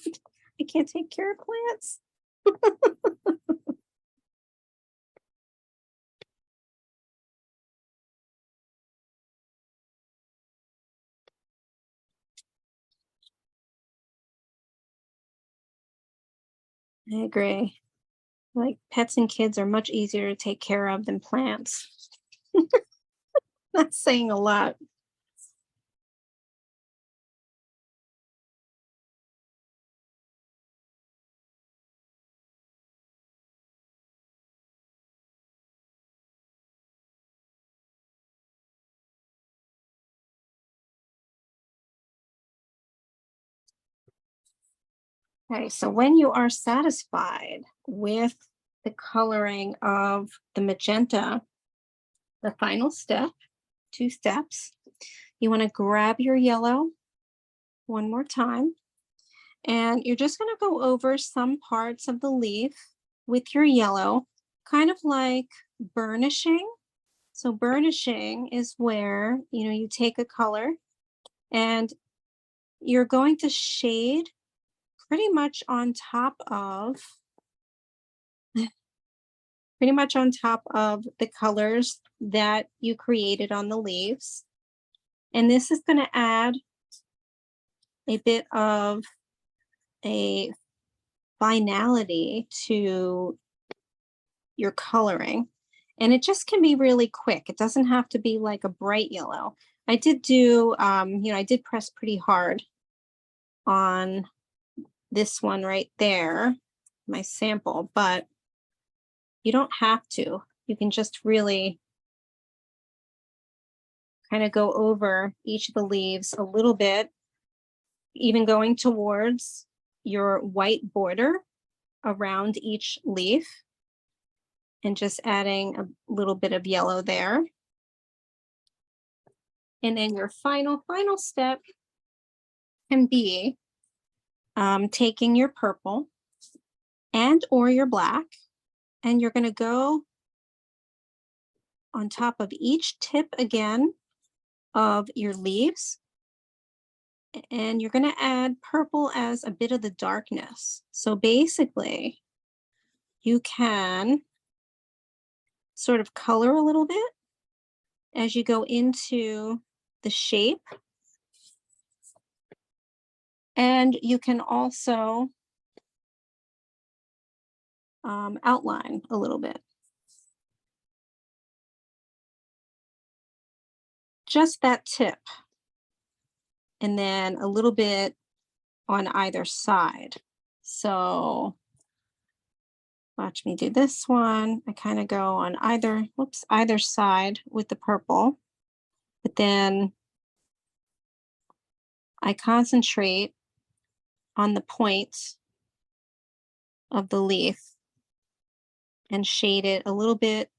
can't take care of plants. I agree. Like pets and kids are much easier to take care of than plants. That's saying a lot. Okay, so when you are satisfied with the coloring of the magenta, the final step, 2 steps, you want to grab your yellow one more time, and you're just going to go over some parts of the leaf with your yellow, kind of like burnishing. So burnishing is where, you take a color and you're going to shade pretty much on top of the colors that you created on the leaves. And this is going to add a bit of a finality to your coloring. And it just can be really quick. It doesn't have to be like a bright yellow. I did do, I did press pretty hard on this one right there, my sample, but you don't have to. You can just really kind of go over each of the leaves a little bit, even going towards your white border around each leaf and just adding a little bit of yellow there. And then your final step can be taking your purple and or your black, and you're going to go on top of each tip again of your leaves, and you're going to add purple as a bit of the darkness. So basically, you can sort of color a little bit as you go into the shape. And you can also outline a little bit. just that tip, and then a little bit on either side. So watch me do this one. I kind of go on either side with the purple, but then I concentrate on the point of the leaf and shade it a little bit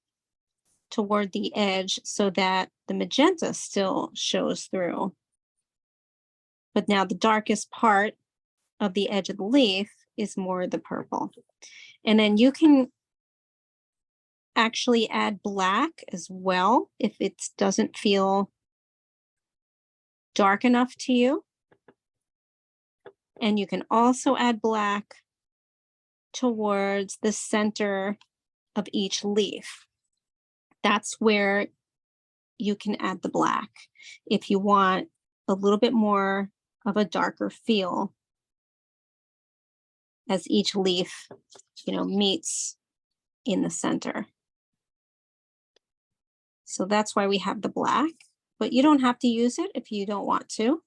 toward the edge so that the magenta still shows through. But now the darkest part of the edge of the leaf is more the purple. And then you can actually add black as well if it doesn't feel dark enough to you. And you can also add black towards the center of each leaf. That's where you can add the black if you want a little bit more of a darker feel as each leaf, meets in the center. So that's why we have the black, but you don't have to use it if you don't want to.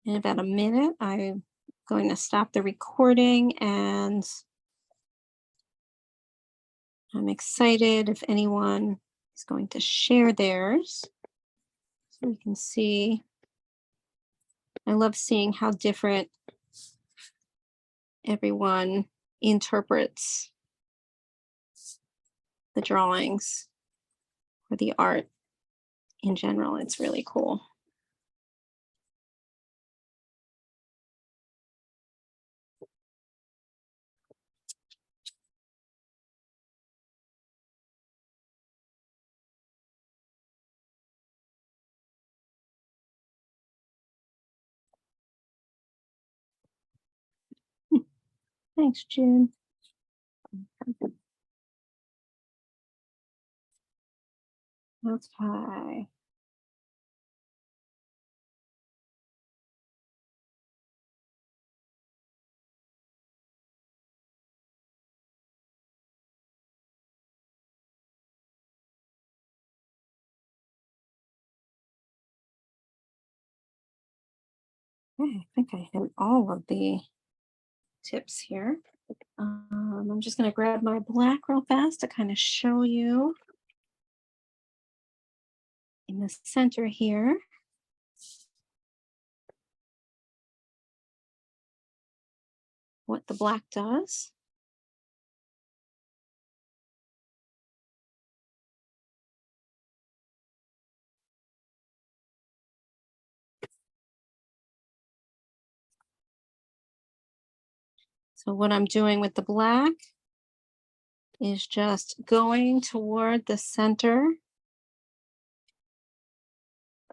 In about a minute, I'm going to stop the recording, and I'm excited if anyone is going to share theirs so we can see. I love seeing how different everyone interprets the drawings or the art in general. It's really cool. Thanks, June. Okay. Okay, I think I hit all of the tips here. I'm just going to grab my black real fast to kind of show you in the center here. What the black does. So what I'm doing with the black is just going toward the center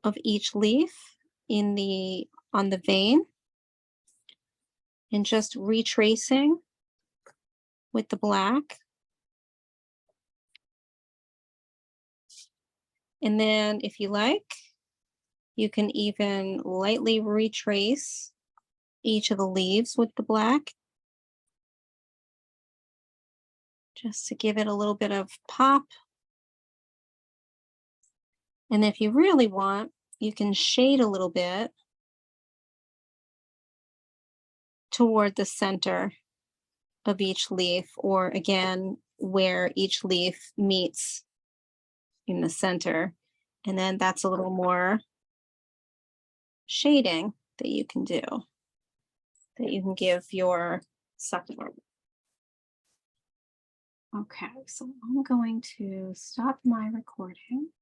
of each leaf on the vein, and just retracing with the black. And then if you like, you can even lightly retrace each of the leaves with the black, just to give it a little bit of pop. And if you really want, you can shade a little bit toward the center of each leaf, or again, where each leaf meets in the center. And then that's a little more shading that you can do, that you can give your succulent. Okay, so I'm going to stop my recording.